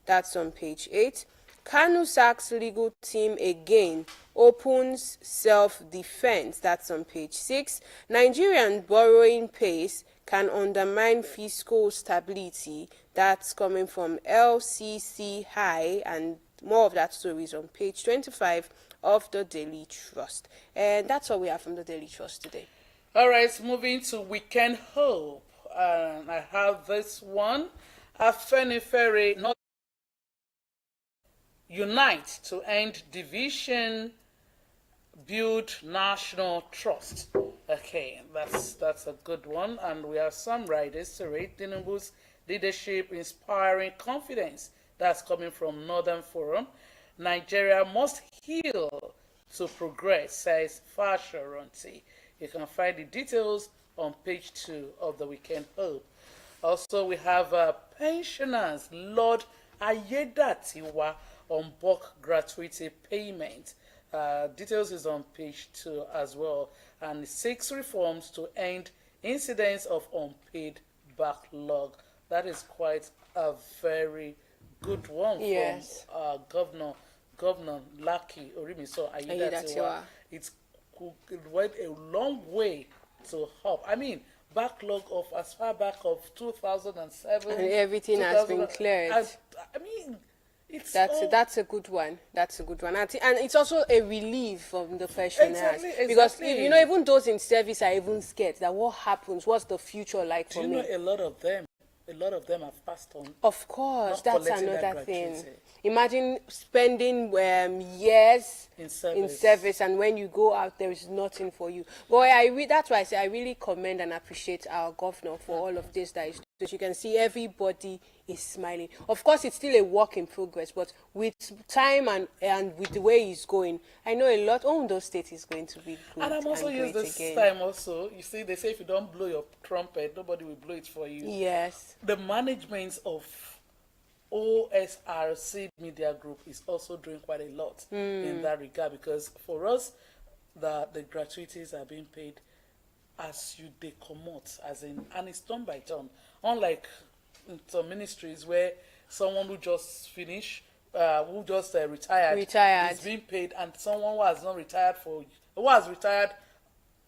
Speaker 2: That's on page 8. Kanu sacks legal team again, opens self-defense. That's on page 6. Nigerian borrowing pace can undermine fiscal stability. That's coming from LCC High, and more of that story is on page 25 of the Daily Trust. And that's all we have from the Daily Trust today.
Speaker 1: All right, moving to Weekend Hope. And I have this one. Afenifere not unite to end division, build national trust. Okay, that's a good one. And we have some riders to rate Tinubu's leadership inspiring confidence. That's coming from Northern Forum. Nigeria must heal to progress, says Fashoranti. You can find the details on page 2 of the Weekend Hope. Also, we have pensioners, Lord Ayedatiwa, on bulk gratuity payment. Details is on page 2 as well. And 6 reforms to end incidents of unpaid backlog. That is quite a very good one.
Speaker 2: Yes.
Speaker 1: From Governor Lucky Orimiso Ayedatiwa. It went a long way to help. I mean, backlog of as far back of 2007.
Speaker 2: And everything has been cleared.
Speaker 1: I mean,
Speaker 2: that's a good one. That's a good one. And it's also a relief from the pensioners.
Speaker 1: Exactly.
Speaker 2: Because, even those in service are even scared that what happens, what's the future like for me?
Speaker 1: Do you know a lot of them have passed on?
Speaker 2: Of course, that's another
Speaker 1: that
Speaker 2: thing.
Speaker 1: gratuity.
Speaker 2: Imagine spending years
Speaker 1: In
Speaker 2: service, and when you go out, there is nothing for you. Boy, that's why I say I really commend and appreciate our governor for all of this that is doing. You can see everybody is smiling. Of course, it's still a work in progress, but with time and with the way he's going, I know a lot. Ondo State is going to be good.
Speaker 1: And I'm also use this
Speaker 2: again.
Speaker 1: time also. You see, they say if you don't blow your trumpet, nobody will blow it for you.
Speaker 2: Yes.
Speaker 1: The management of Osrc Media Group is also doing quite a lot in that regard, because for us, the gratuities are being paid as they commot, and it's turn by turn. Unlike in some ministries where someone who just finished, who just retired is being paid, and someone who has not retired who has retired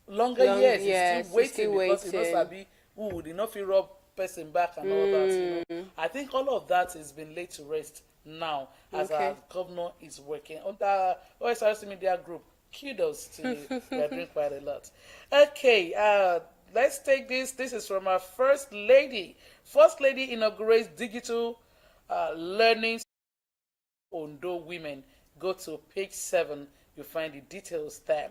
Speaker 1: longer years is still waiting because he knows Sabi who would enough rub person back and all that. I think all of that has been laid to rest now as our governor is working on the OSRC Media Group. Kudos to you. They are doing quite a lot. Okay, let's take this. This is from our First Lady. First Lady inaugurates digital learning. Ondo women. Go to page 7. You'll find the details there.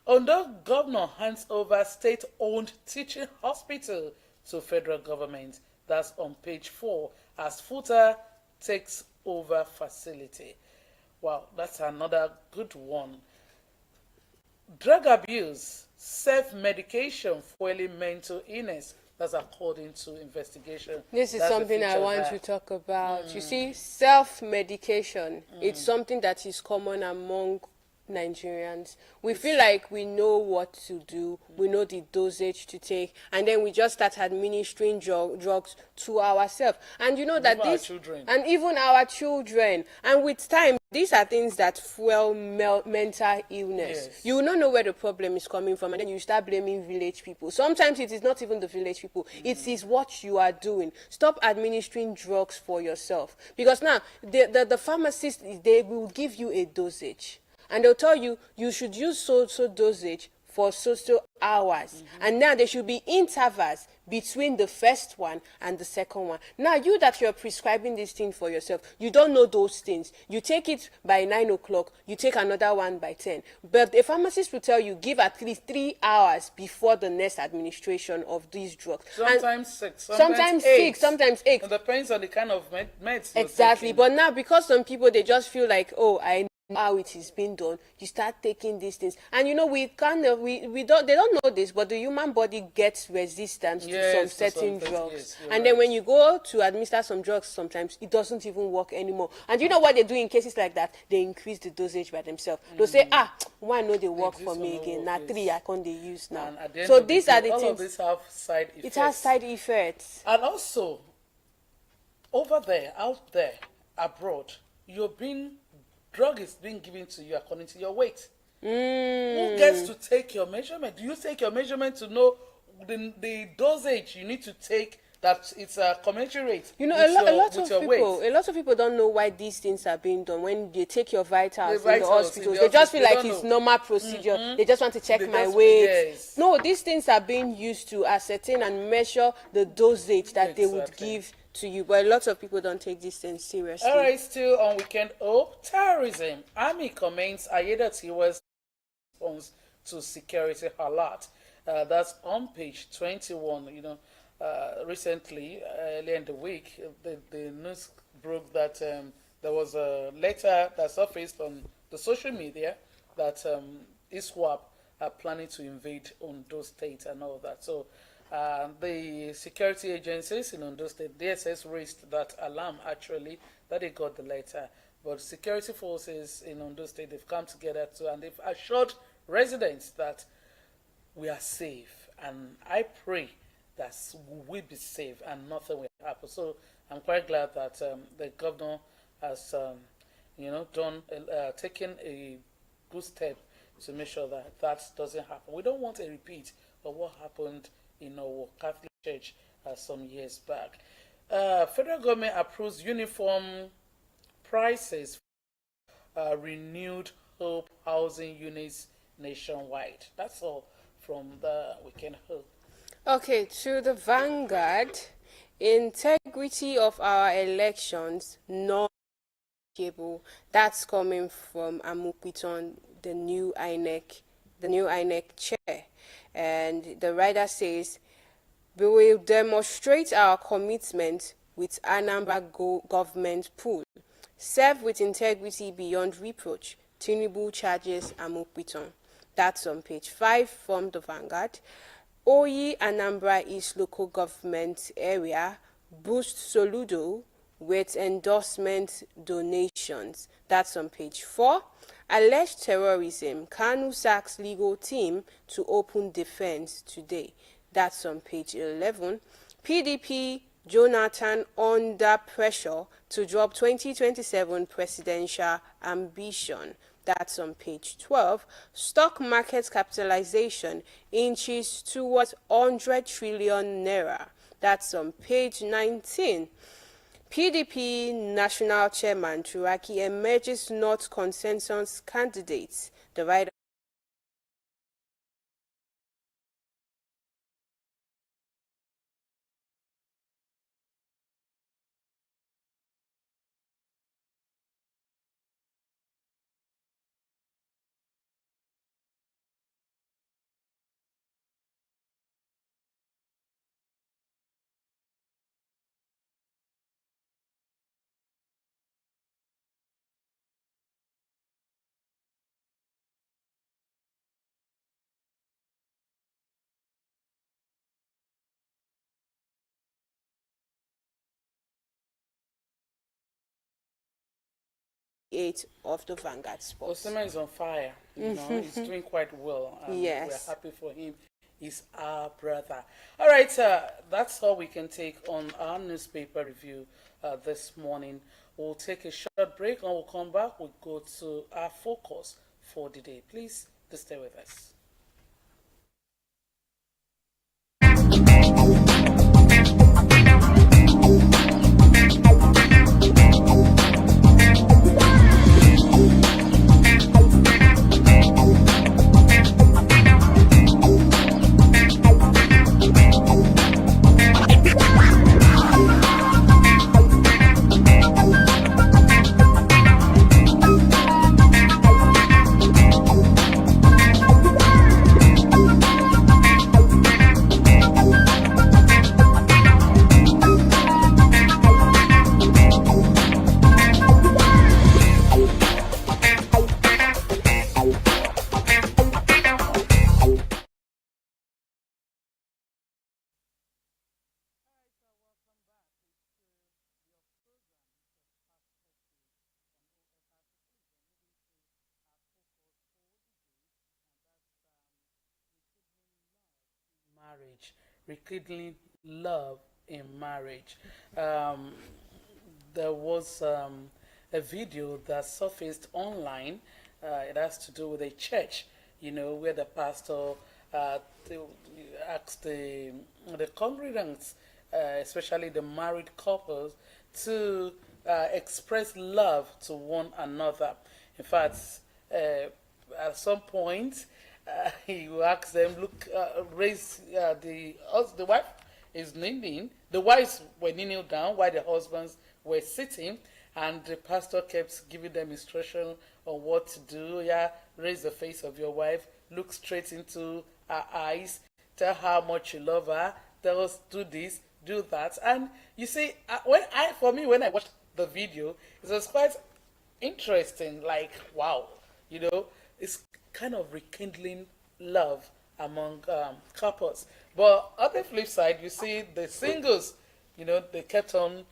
Speaker 1: Ondo governor hands over state-owned teaching hospital to federal government. That's on page 4 as Futa takes over facility. Wow, that's another good one. Drug abuse, self-medication fueling mental illness. That's according to investigation.
Speaker 2: This is something I want to talk about. You see, self-medication, it's something that is common among Nigerians. We feel like we know what to do, we know the dosage to take, and then we just start administering drugs to ourselves. And you know
Speaker 1: And
Speaker 2: that
Speaker 1: even our
Speaker 2: this,
Speaker 1: children.
Speaker 2: and even our children, and with time, these are things that fuel mental illness.
Speaker 1: Yes.
Speaker 2: You will not know where the problem is coming from, and then you start blaming village people. Sometimes it is not even the village people, it is what you are doing. Stop administering drugs for yourself, because now the pharmacist, they will give you a dosage, and they'll tell you you should use so dosage for so hours, and now there should be intervals between the first one and the second one. Now you that you're prescribing this thing for yourself, you don't know those things. You take it by 9 o'clock, you take another one by 10, but a pharmacist will tell you give at least 3 hours before the next administration of these drugs.
Speaker 1: Sometimes
Speaker 2: And
Speaker 1: 6,
Speaker 2: sometimes
Speaker 1: eight.
Speaker 2: 6, sometimes 8.
Speaker 1: It depends on the kind of meds.
Speaker 2: Exactly. But now, because some people, they just feel like, oh, I know how it is being done, you start taking these things, and you know, we don't, they don't know this, but the human body gets resistance to some certain drugs.
Speaker 1: Yes,
Speaker 2: and
Speaker 1: right.
Speaker 2: then when you go to administer some drugs, sometimes it doesn't even work anymore. And you know what they do in cases like that? They increase the dosage by themselves. They'll say, one no, they work for me again, now 3 I can't they use now. So these are the
Speaker 1: all
Speaker 2: things.
Speaker 1: of these have side effects.
Speaker 2: It has side effects.
Speaker 1: And also, over there, out there, abroad, drug is being given to you according to your weight. Who gets to take your measurement? Do you take your measurement to know the dosage you need to take, that it's commensurate?
Speaker 2: You know,
Speaker 1: with
Speaker 2: a lot
Speaker 1: with
Speaker 2: of
Speaker 1: your
Speaker 2: people,
Speaker 1: weight?
Speaker 2: a lot of people don't know why these things are being done. When they take your vitals,
Speaker 1: The
Speaker 2: in the
Speaker 1: vitals in
Speaker 2: hospitals,
Speaker 1: the
Speaker 2: they just
Speaker 1: office,
Speaker 2: feel
Speaker 1: they
Speaker 2: like
Speaker 1: don't
Speaker 2: it's
Speaker 1: know.
Speaker 2: normal procedure. They just want to check
Speaker 1: They
Speaker 2: my
Speaker 1: just-
Speaker 2: weight.
Speaker 1: yes.
Speaker 2: No, these things are being used to ascertain and measure the dosage that they would
Speaker 1: Exactly.
Speaker 2: give to you. But a lot of people don't take these things seriously.
Speaker 1: All right, still on Weekend Hope, terrorism. Army comments Ayedatiwa's response to security alert. That's on page 21. You know, recently, earlier in the week, the news broke that there was a letter that surfaced on the social media that ISWAP are planning to invade Ondo State and all that. So the security agencies in Ondo State, DSS, raised that alarm actually that they got the letter. But security forces in Ondo State, they've come together too, and they've assured residents that we are safe. And I pray that we will be safe and nothing will happen. So I'm quite glad that the governor has, taken a good step to make sure that that doesn't happen. We don't want a repeat of what happened in our Catholic Church some years back. Federal government approves uniform prices for renewed Hope housing units nationwide. That's all from the Weekend Hope.
Speaker 2: Okay, to the Vanguard. Integrity of our elections not negotiable. That's coming from Amupiton, the new INEC chair. And the writer says, we will demonstrate our commitment with Anambra government pool. Serve with integrity beyond reproach. Tinubu charges Amupiton. That's on page 5 from the Vanguard. Oyi Anambra East local government area boost Soludo with endorsement donations. That's on page 4. Alleged terrorism. Kanu sacks legal team to open defense today. That's on page 11. PDP Jonathan under pressure to drop 2027 presidential ambition. That's on page 12. Stock market capitalization inches towards 100 trillion naira. That's on page 19. PDP National Chairman Turaki emerges not consensus candidates. The writer 48 of the Vanguard Sports.
Speaker 1: Osima is on fire. You know, he's doing quite well.
Speaker 2: Yes.
Speaker 1: We're happy for him. He's our brother. All right, that's all we can take on our newspaper review this morning. We'll take a short break and we'll come back. We'll go to our focus for the day. Please do stay with us. Marriage, rekindling love in marriage. Um, there was a video that surfaced online. It has to do with a church, you know, where the pastor they asked the congregants, especially the married couples, to express love to one another. In fact, at some point, he will ask them, look, raise the wife is kneeling. The wives were kneeling down while the husbands were sitting, and the pastor kept giving them instruction on what to do. Yeah, raise the face of your wife, look straight into her eyes, tell her how much you love her, tell us do this, do that. And you see, when I watched the video, it was quite interesting. Like, wow, you know, it's kind of rekindling love among couples. But on the flip side, you see the singles, you know, they kept on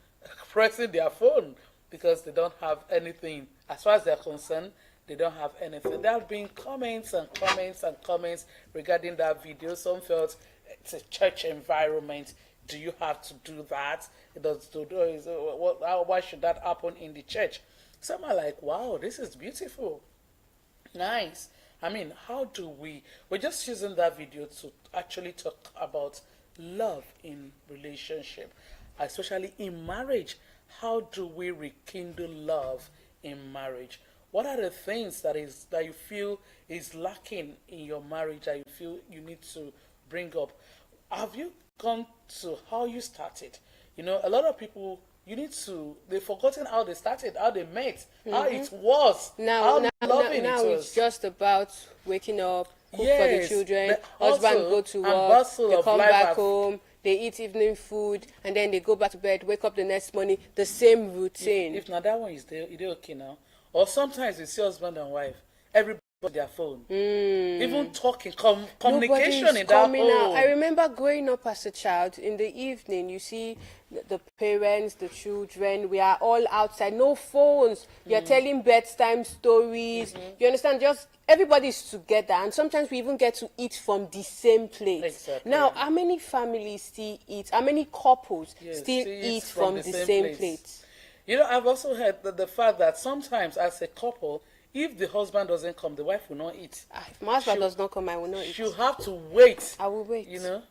Speaker 1: pressing their phone because they don't have anything. As far as they're concerned, they don't have anything. There have been comments and comments and comments regarding that video. Some felt it's a church environment. Do you have to do that? Why should that happen in the church? Some are like, wow, this is beautiful. Nice. I mean, how do we're just using that video to actually talk about love in relationship, especially in marriage. How do we rekindle love in marriage? What are the things that you feel is lacking in your marriage that you feel you need to bring up? Have you gone to how you started? You know, a lot of people, they've forgotten how they started, how they met, how it was, how loving it was.
Speaker 2: It's just about waking up, cook for the children, husband go to work, they come back home, they eat evening food, and then they go back to bed, wake up the next morning, the same routine.
Speaker 1: If not that one is there, okay now. Or sometimes you see husband and wife, everybody on their phone. Even talking, communication in that home.
Speaker 2: I remember growing up as a child, in the evening, you see the parents, the children, we are all outside, no phones. You're telling bedtime stories. You understand? Just everybody's together, and sometimes we even get to eat from the same plate.
Speaker 1: Exactly.
Speaker 2: Now, how many families still eat? How many couples still eat from the same plate?
Speaker 1: You know, I've also heard the fact that sometimes as a couple, if the husband doesn't come, the wife will not eat.
Speaker 2: If my husband does not come, I will not eat.
Speaker 1: She'll have to wait.
Speaker 2: I will wait.
Speaker 1: You know,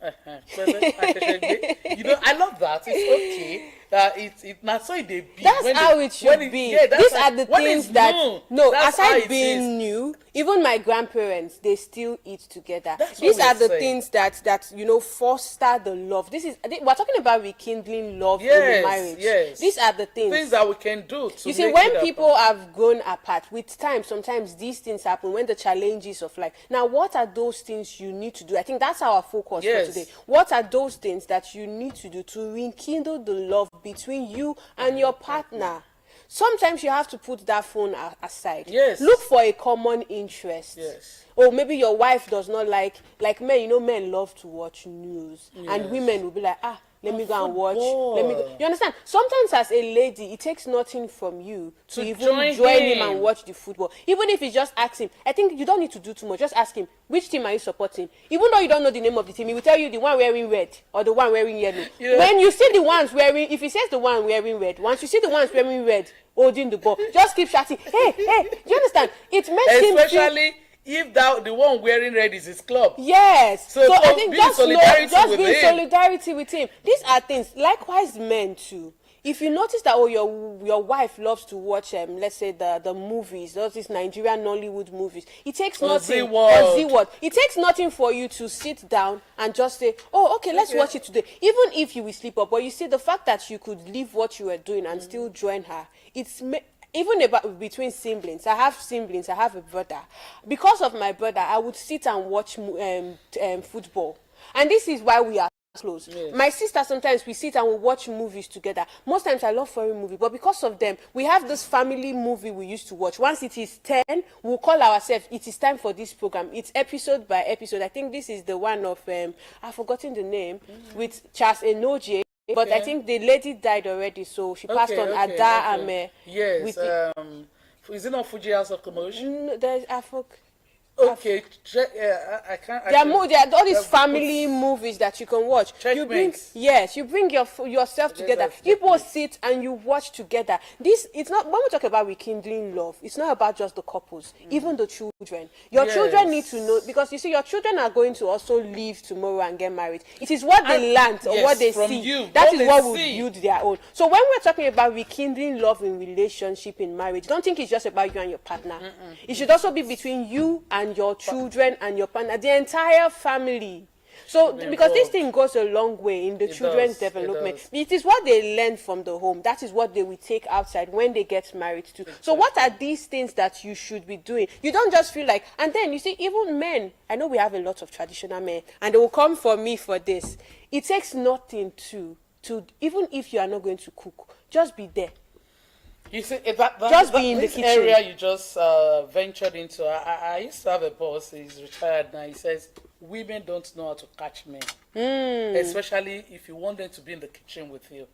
Speaker 1: you know, I love that. It's okay. It's not so they be.
Speaker 2: That's how it should be.
Speaker 1: Yeah,
Speaker 2: these are the things that aside being
Speaker 1: is.
Speaker 2: New, even my grandparents, they still eat together.
Speaker 1: That's
Speaker 2: these
Speaker 1: what
Speaker 2: are the
Speaker 1: saying.
Speaker 2: things that you know foster the love. We're talking about rekindling love in the marriage.
Speaker 1: Yes.
Speaker 2: These are the things
Speaker 1: that we can do to
Speaker 2: you see, when people have grown apart with time, sometimes these things happen when the challenges of life. Now, what are those things you need to do? I think that's our focus for today. What are those things that you need to do to rekindle the love between you and your partner? Sometimes you have to put that phone aside.
Speaker 1: Yes.
Speaker 2: Look for a common interest.
Speaker 1: Yes.
Speaker 2: Or maybe your wife does not like men, you know, men love to watch news. And women will be like, let me go and watch. Let me go. You understand? Sometimes as a lady, it takes nothing from you to even join him and watch the football. Even if you just ask him, I think you don't need to do too much. Just ask him, which team are you supporting? Even though you don't know the name of the team, he will tell you the one wearing red or the one wearing yellow. Yeah. When you see the ones wearing, if he says the one wearing red, once you see the ones wearing red holding the ball, just keep shouting, hey, hey. Do you understand? It makes him
Speaker 1: especially if the one wearing red is his club.
Speaker 2: Yes. So I think just
Speaker 1: be in
Speaker 2: solidarity with him. These are things. Likewise, men too. If you notice that your wife loves to watch let's say the movies, these Nigerian Nollywood movies, it takes nothing. It takes nothing for you to sit down and just say, oh, okay, let's watch it today. Even if you will sleep up, but you see the fact that you could leave what you were doing and still join her. Even between siblings. I have siblings. I have a brother. Because of my brother, I would sit and watch football, and this is why we are close. Yes. My sister, sometimes we sit and we watch movies together. Most times I love foreign movie, but because of them, we have this family movie we used to watch. Once it is 10, we'll call ourselves, it is time for this program. It's episode by episode. I think this is the one of I've forgotten the name, with Charles Enoje. But I think the lady died already, so she passed on. Ada Ame.
Speaker 1: Yes. Is it not Fuji House of Commotion?
Speaker 2: No, there's Afok.
Speaker 1: Okay, I can't.
Speaker 2: There are all these family movies that you can watch. You bring yourself together. You both sit and you watch together. It's not, when we talk about rekindling love, it's not about just the couples, even the children. Your children need to know, because you see, your children are going to also leave tomorrow and get married. It is what they learned or what they see. That is what will build their own. So when we're talking about rekindling love in relationship, in marriage, don't think it's just about you and your partner. It should also be between you and your children and your partner, the entire family. So because this thing goes a long way in the children's development. It is what they learn from the home. That is what they will take outside when they get married too. So what are these things that you should be doing? You don't just feel like, and then you see, even men, I know we have a lot of traditional men, and they will come for me for this. It takes nothing to even if you are not going to cook, just be there.
Speaker 1: You see,
Speaker 2: be in the kitchen.
Speaker 1: Area you just ventured into. I used to have a boss. He's retired now. He says women don't know how to catch men, especially if you want them to be in the kitchen with you.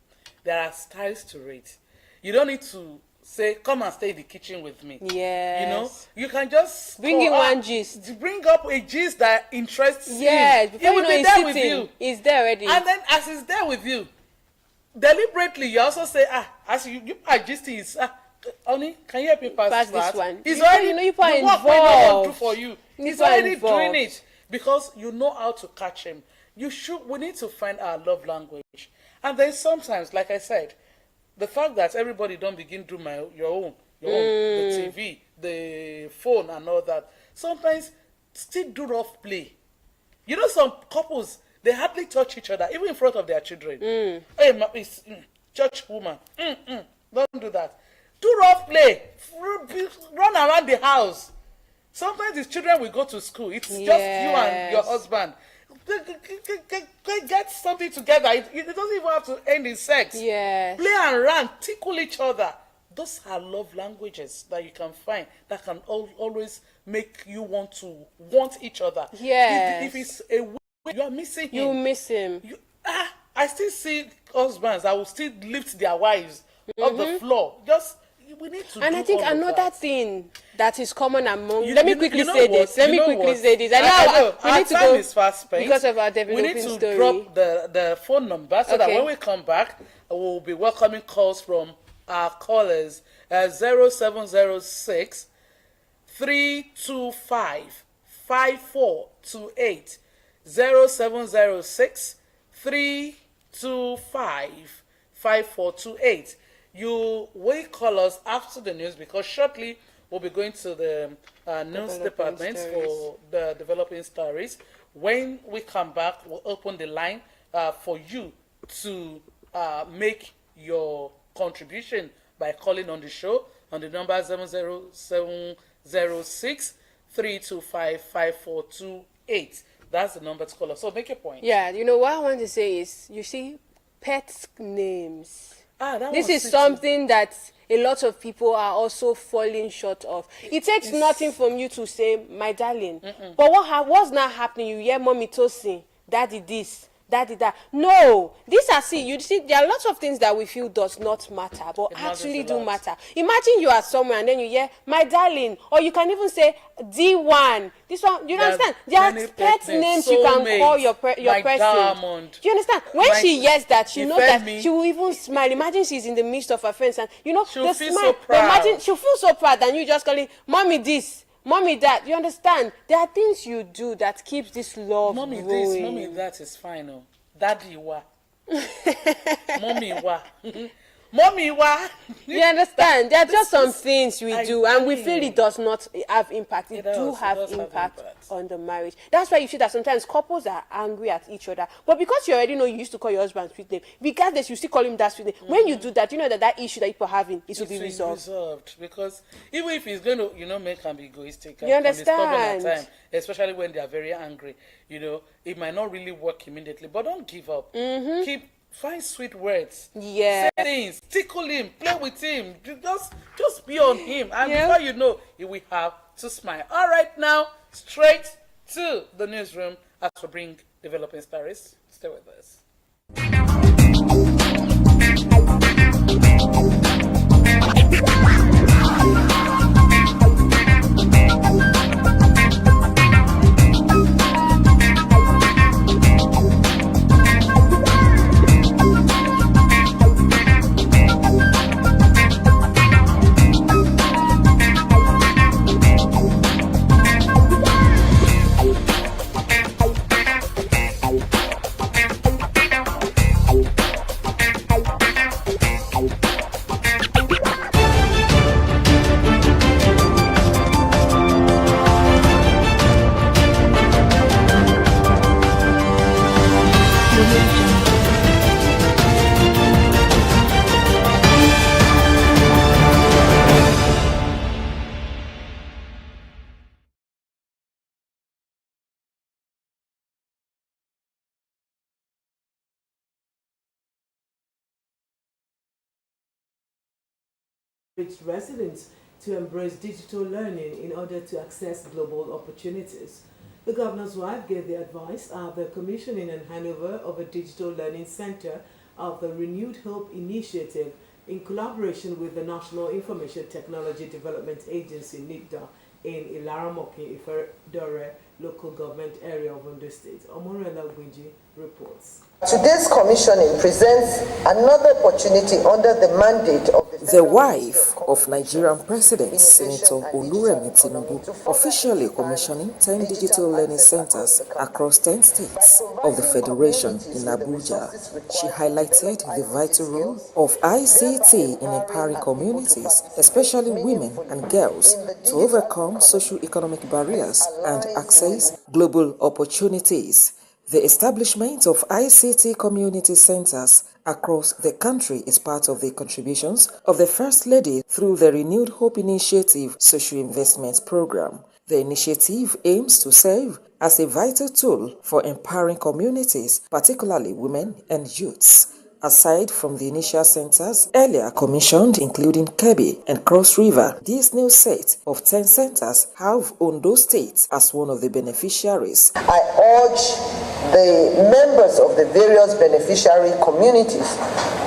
Speaker 1: There are styles to it. You don't need to say, "Come and stay in the kitchen with me."
Speaker 2: Yes.
Speaker 1: You know, you can just
Speaker 2: bring in one gist.
Speaker 1: Bring up a gist that interests him.
Speaker 2: Yes,
Speaker 1: he will be there with you.
Speaker 2: He's there already.
Speaker 1: And then, as he's there with you, deliberately you also say, as you are gisting, honey, can you help me pass
Speaker 2: this one?
Speaker 1: He's already,
Speaker 2: you are involved.
Speaker 1: What do for you. He's already doing it because you know how to catch him. We need to find our love language. And then sometimes, like I said, the fact that everybody don't begin to do your own, the TV, the phone and all that, sometimes still do rough play. You know, some couples, they hardly touch each other, even in front of their children. Hey, church woman, don't do that. Do rough play. Run around the house. Sometimes the children will go to school. It's just you and your husband. Get something together. It doesn't even have to end in sex.
Speaker 2: Yes.
Speaker 1: Play and run, tickle each other. Those are love languages that you can find that can always make you want each other.
Speaker 2: Yes.
Speaker 1: If it's a you are missing him.
Speaker 2: You miss him.
Speaker 1: I still see husbands that will still lift their wives off the floor. We need to.
Speaker 2: And I think another thing that is common among.
Speaker 1: Let me quickly say this. I know we need to go. Is fast spent
Speaker 2: because of our developing story.
Speaker 1: We need to drop the phone number so that when we come back, we'll be welcoming calls from our callers 0706 325 5428 0706 325 5428. You will call us after the news because shortly we'll be going to the news department for the developing stories. When we come back, we'll open the line for you to make your contribution by calling on the show on the number 706 325 5428. That's the number to call us. So make your point.
Speaker 2: Yeah, you know what I want to say is, you see, pet names. This is something that a lot of people are also falling short of. It takes nothing from you to say, my darling. But what's not happening? You hear mommy tossing, daddy this, that. No, these are, you see, there are lots of things that we feel does not matter, but actually do matter. Imagine you are somewhere and then you hear, my darling, or you can even say, D1. This one, you understand? There are pet names you can call your person.
Speaker 1: Diamond.
Speaker 2: Do you understand? When she hears that, she knows that she will even smile. Imagine she's in the midst of her friends and,
Speaker 1: she'll feel so proud.
Speaker 2: Imagine she'll feel so proud and you just calling, mommy this, mommy that. You understand? There are things you do that keeps this love
Speaker 1: mommy
Speaker 2: growing.
Speaker 1: This, mommy that is fine. Oh. Daddy wa. Mommy wa. Mommy wa.
Speaker 2: You understand? There are just some things we do and we feel it does not have impact. It does have impact on the marriage. That's why you see that sometimes couples are angry at each other. But because you already know you used to call your husband sweet name, regardless, you still call him that sweet name. When you do that, you know that issue that people are having, it will be resolved.
Speaker 1: Because even if he's going to, make them be egoistic,
Speaker 2: you understand?
Speaker 1: Can be stubborn at time, especially when they are very angry, it might not really work immediately. But don't give up. Find sweet words.
Speaker 2: Yeah.
Speaker 1: Say things. Tickle him. Play with him. Just be on him. And before you know, he will have to smile. All right, now, straight to the newsroom as we bring developing stories. Stay with us.
Speaker 3: Residents to embrace digital learning in order to access global opportunities. The governor's wife gave the advice at the commissioning and handover of a digital learning center of the Renewed Hope Initiative in collaboration with the National Information Technology Development Agency, NITDA, in Ilaramoki, Ifedore local government area of Ondo State. Omorela Gwiji reports.
Speaker 4: Today's commissioning presents another opportunity under the mandate of
Speaker 5: the wife of Nigerian President Senator Oluremi Tinubu officially commissioning 10 digital learning centers across 10 states of the Federation in Abuja. She highlighted the vital role of ICT in empowering communities, especially women and girls, to overcome socio-economic barriers and access global opportunities. The establishment of ICT community centers across the country is part of the contributions of the First Lady through the Renewed Hope Initiative Social Investment Program. The initiative aims to serve as a vital tool for empowering communities, particularly women and youths. Aside from the initial centers earlier commissioned, including Kebbi and Cross River, this new set of 10 centers have Ondo State as one of the beneficiaries.
Speaker 4: I urge the members of the various beneficiary communities,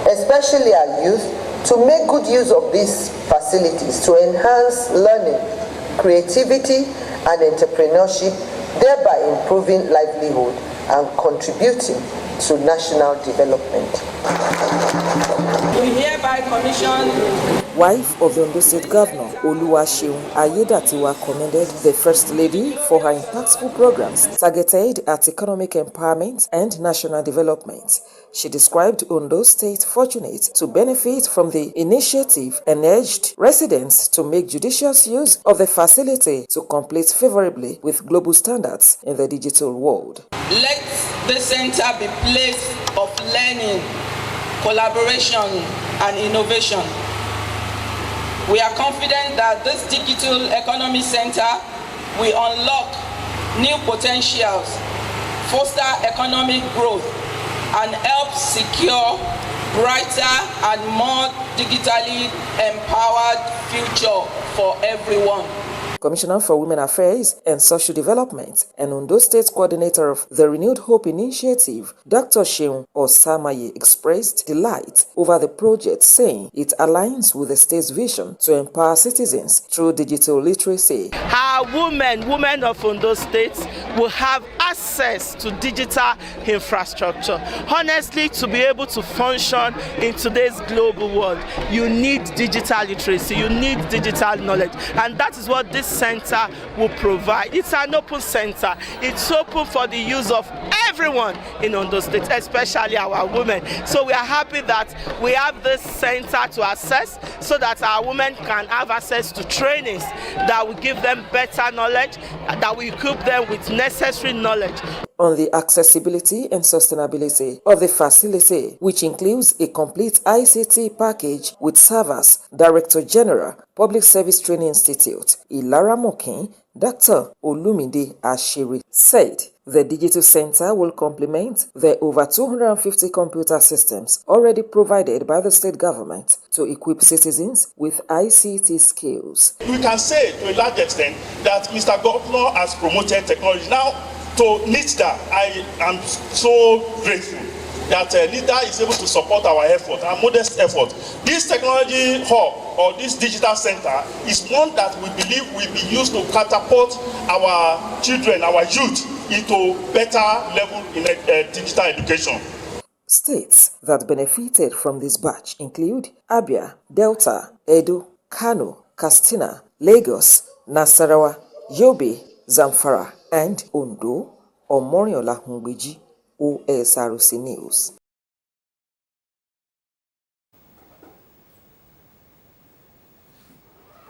Speaker 4: especially our youth, to make good use of these facilities to enhance learning, creativity, and entrepreneurship, thereby improving livelihood and contributing to national development.
Speaker 6: We hereby commission.
Speaker 5: Wife of the Ondo State Governor, Oluwaseun Ayedatiwa, commended the First Lady for her impactful programs targeted at economic empowerment and national development. She described Ondo State fortunate to benefit from the initiative and urged residents to make judicious use of the facility to compete favorably with global standards in the digital world.
Speaker 6: Let the center be a place of learning, collaboration, and innovation. We are confident that this digital economy center will unlock new potentials, foster economic growth, and help secure brighter and more digitally empowered future for everyone.
Speaker 5: Commissioner for Women Affairs and Social Development, and Ondo State Coordinator of the Renewed Hope Initiative, Dr. Sheun Osamaye, expressed delight over the project, saying it aligns with the state's vision to empower citizens through digital literacy.
Speaker 7: Our women of Ondo State will have access to digital infrastructure. Honestly, to be able to function in today's global world, you need digital literacy, you need digital knowledge, and that is what this center will provide. It's an open center. It's open for the use of everyone in Ondo State, especially our women. So we are happy that we have this center to access so that our women can have access to trainings that will give them better knowledge, that will equip them with necessary knowledge.
Speaker 5: On the accessibility and sustainability of the facility, which includes a complete ICT package with servers, Director General, Public Service Training Institute, Ilara Mokin, Dr. Olumide Ashiri, said the digital center will complement the over 250 computer systems already provided by the state government to equip citizens with ICT skills.
Speaker 8: We can say to a large extent that Mr. Governor has promoted technology. Now, to NITDA, I am so grateful that NITDA is able to support our effort, our modest effort. This technology hub or this digital center is one that we believe will be used to catapult our children, our youth, into better level in digital education.
Speaker 5: States that benefited from this batch include Abia, Delta, Edo, Kano, Katsina, Lagos, Nasarawa, Yobe, Zamfara, and Ondo. Omoriola Hungbeji, Osrc News.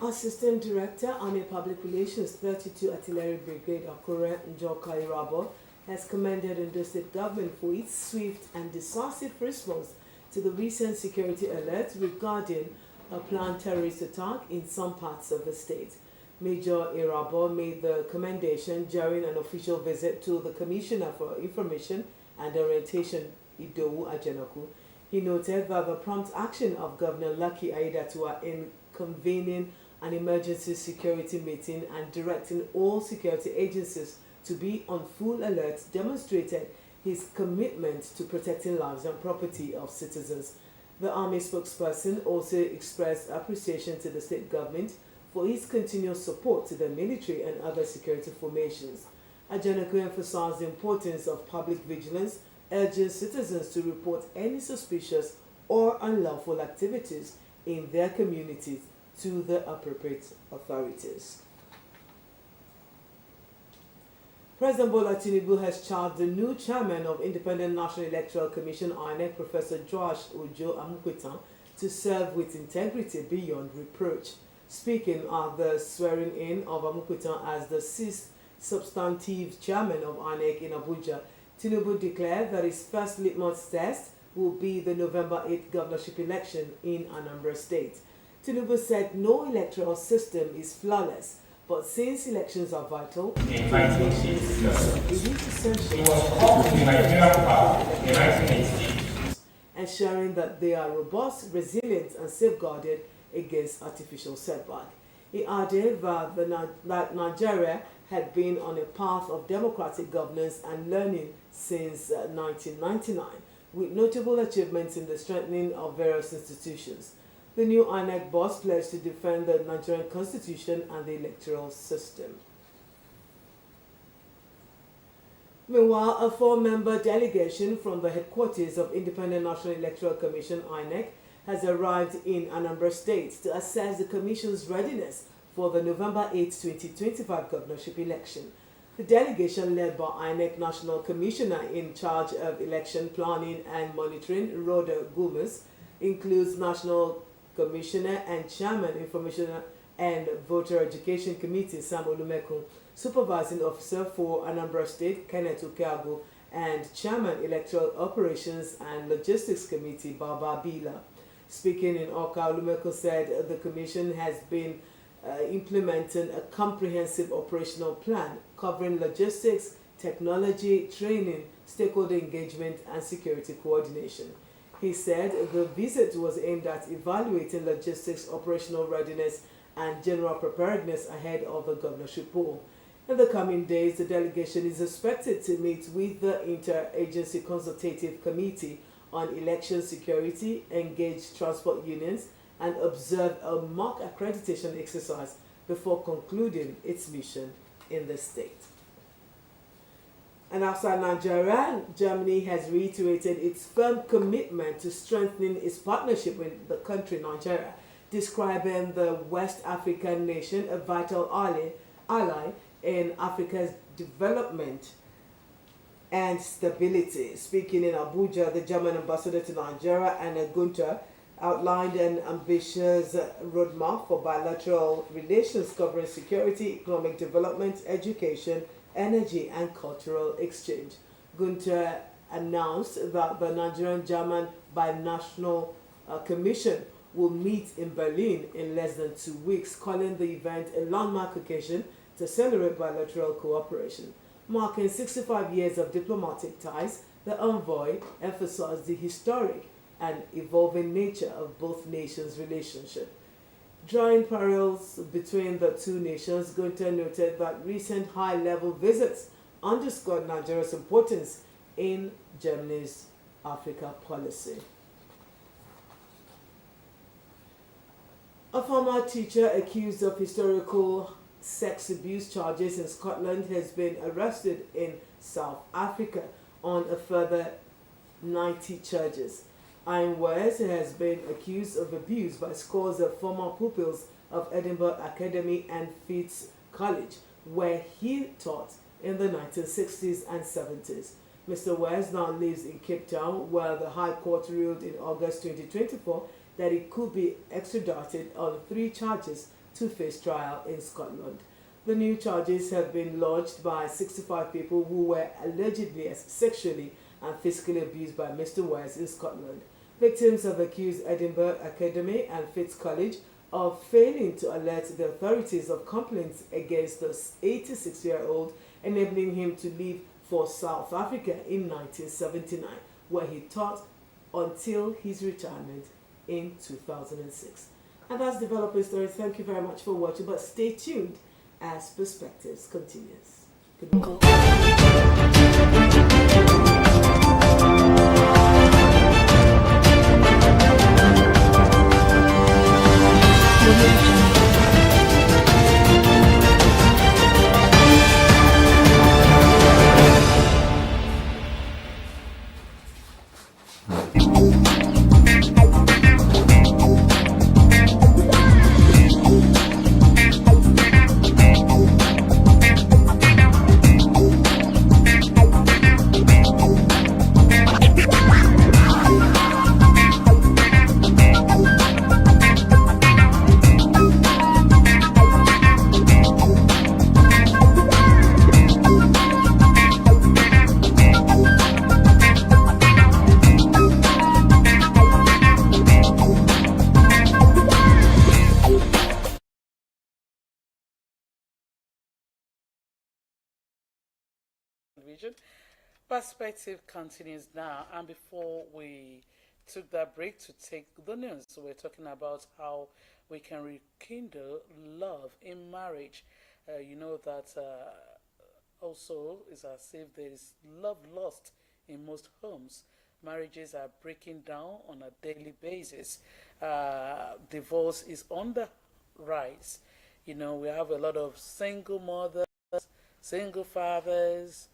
Speaker 3: Assistant Director, Army Public Relations, 32 Artillery Brigade Akure Njoka Irabo, has commended Ondo State government for its swift and decisive response to the recent security alert regarding a planned terrorist attack in some parts of the state. Major Irabo made the commendation during an official visit to the Commissioner for Information and Orientation, Idowu Ajanaku. He noted that the prompt action of Governor Lucky Aidatua in convening an emergency security meeting and directing all security agencies to be on full alert demonstrated his commitment to protecting lives and property of citizens. The Army spokesperson also expressed appreciation to the state government for its continuous support to the military and other security formations. Ajanaku emphasized the importance of public vigilance, urging citizens to report any suspicious or unlawful activities in their communities to the appropriate authorities. President Bola Tinubu has charged the new chairman of Independent National Electoral Commission, INEC, Professor Josh Ojo Amukwetan, to serve with integrity beyond reproach. Speaking at the swearing-in of Amukwetan as the sixth substantive chairman of INEC in Abuja, Tinubu declared that his first litmus test will be the November 8th governorship election in Anambra State. Tinubu said no electoral system is flawless, but since elections are vital, it is essential ensuring that they are robust, resilient, and safeguarded against artificial setback. He added that Nigeria had been on a path of democratic governance and learning since 1999, with notable achievements in the strengthening of various institutions. The new INEC boss pledged to defend the Nigerian constitution and the electoral system. Meanwhile, a 4-member delegation from the headquarters of Independent National Electoral Commission, INEC, has arrived in Anambra State to assess the Commission's readiness for the November 8, 2025 governorship election. The delegation, led by INEC National Commissioner in charge of election planning and monitoring, Rhoda Gomez, includes National Commissioner and Chairman Information and Voter Education Committee, Sam Olumekun, Supervising Officer for Anambra State, Kenneth Ukago, and Chairman Electoral Operations and Logistics Committee, Baba Bila. Speaking in Oka, Olumekun said the Commission has been implementing a comprehensive operational plan covering logistics, technology, training, stakeholder engagement, and security coordination. He said the visit was aimed at evaluating logistics operational readiness and general preparedness ahead of the governorship poll. In the coming days, the delegation is expected to meet with the Interagency Consultative Committee on Election Security, engage transport unions, and observe a mock accreditation exercise before concluding its mission in the state. And outside Nigeria, Germany has reiterated its firm commitment to strengthening its partnership with the country Nigeria, describing the West African nation a vital ally in Africa's development and stability. Speaking in Abuja, the German ambassador to Nigeria, Anna Gunther, outlined an ambitious roadmap for bilateral relations covering security, economic development, education, energy, and cultural exchange. Gunther announced that the Nigerian-German Binational Commission will meet in Berlin in less than 2 weeks, calling the event a landmark occasion to celebrate bilateral cooperation. Marking 65 years of diplomatic ties, the envoy emphasized the historic and evolving nature of both nations' relationship. Drawing parallels between the two nations, Gunther noted that recent high-level visits underscored Nigeria's importance in Germany's Africa policy. A former teacher accused of historical sex abuse charges in Scotland has been arrested in South Africa on a further 90 charges. Ian West has been accused of abuse by scores of former pupils of Edinburgh Academy and Fettes College, where he taught in the 1960s and 70s. Mr. West now lives in Cape Town, where the High Court ruled in August 2024 that he could be extradited on 3 charges to face trial in Scotland. The new charges have been lodged by 65 people who were allegedly sexually and physically abused by Mr. West in Scotland. Victims have accused Edinburgh Academy and Fettes College of failing to alert the authorities of complaints against the 86-year-old, enabling him to leave for South Africa in 1979, where he taught until his retirement in 2006. And that's Developing Stories. Thank you very much for watching, but stay tuned as Perspectives continues. Goodbye.
Speaker 1: Television. Perspective continues now, and before we took that break to take the news, so we're talking about how we can rekindle love in marriage. You know that also is as if there is love lost in most homes. Marriages are breaking down on a daily basis. Divorce is on the rise. You know, we have a lot of single mothers, single fathers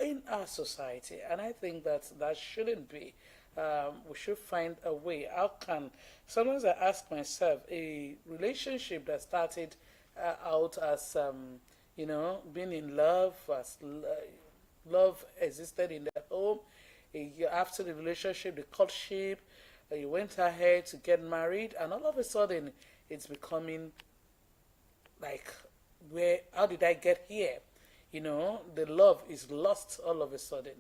Speaker 1: in our society, and I think that shouldn't be. We should find a way. How can, sometimes I ask myself, a relationship that started out as you know, being in love, as love existed in the home, after the relationship, the courtship, you went ahead to get married, and all of a sudden it's becoming like, how did I get here? You know, the love is lost all of a sudden.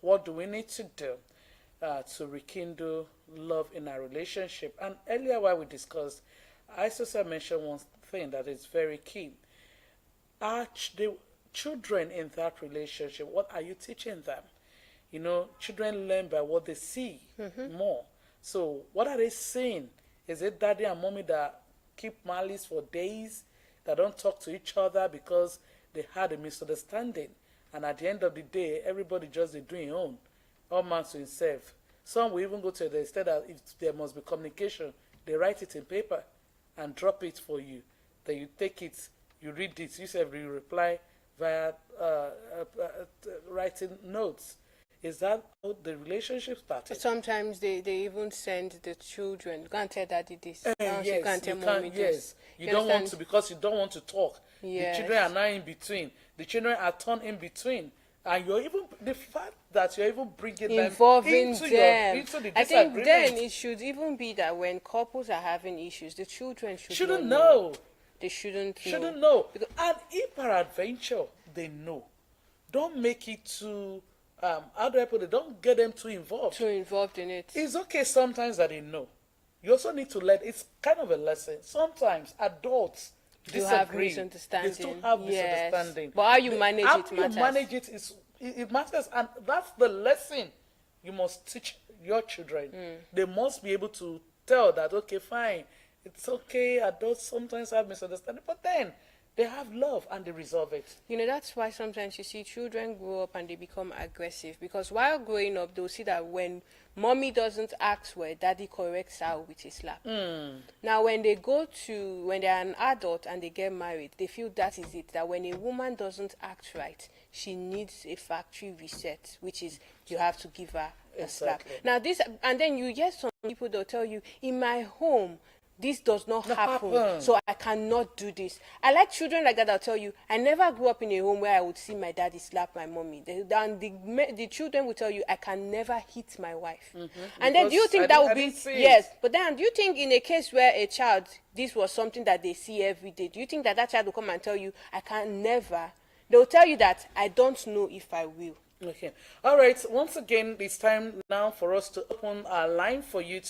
Speaker 1: What do we need to do to rekindle love in our relationship? And earlier while we discussed, I also mentioned one thing that is very key. The children in that relationship, what are you teaching them? You know, children learn by what they see more. So what are they seeing? Is it daddy and mommy that keep malice for days, that don't talk to each other because they had a misunderstanding. And at the end of the day, everybody just dey do im own, all man to himself. Some will even go to the extent that if there must be communication, they write it in paper and drop it for you. Then you take it, you read it, you say you reply via writing notes. Is that how the relationship started?
Speaker 2: Sometimes they even send the children, go and tell daddy this.
Speaker 1: Yes,
Speaker 2: you can't tell mommy
Speaker 1: yes.
Speaker 2: this.
Speaker 1: You don't want to, because you don't want to talk.
Speaker 2: Yes.
Speaker 1: The children are now in between. The children are torn in between. And you're even, the fact that you're even bringing
Speaker 2: involving
Speaker 1: them
Speaker 2: them.
Speaker 1: into the
Speaker 2: I think
Speaker 1: disagreement.
Speaker 2: then it should even be that when couples are having issues, the children
Speaker 1: shouldn't
Speaker 2: not
Speaker 1: know.
Speaker 2: They shouldn't
Speaker 1: know. And if peradventure they know, don't make it too, how do I put it? Don't get them too involved
Speaker 2: in it.
Speaker 1: It's okay sometimes that they know. You also need to it's kind of a lesson. Sometimes adults disagree.
Speaker 2: Have misunderstanding.
Speaker 1: They still have misunderstanding.
Speaker 2: But how you manage
Speaker 1: how
Speaker 2: it
Speaker 1: you
Speaker 2: matters.
Speaker 1: manage it it matters, and that's the lesson you must teach your children. They must be able to tell that, okay, fine, it's okay, adults sometimes have misunderstanding, but then they have love and they resolve it.
Speaker 2: You know, that's why sometimes you see children grow up and they become aggressive, because while growing up, they'll see that when mommy doesn't act well, daddy corrects her with a slap. Now, when they're an adult and they get married, they feel that is it, that when a woman doesn't act right, she needs a factory reset, which is you have to give her a slap. Now, and then you hear some people, they'll tell you, in my home, this does not happen, so I cannot do this. I like children like that. I'll tell you, I never grew up in a home where I would see my daddy slap my mommy. The children will tell you, I can never hit my wife. And then do you think that would be... Yes, but then do you think in a case where a child, this was something that they see every day, do you think that that child will come and tell you, I can never... They'll tell you that, I don't know if I will.
Speaker 1: Okay. All right. Once again, it's time now for us to open our line for you to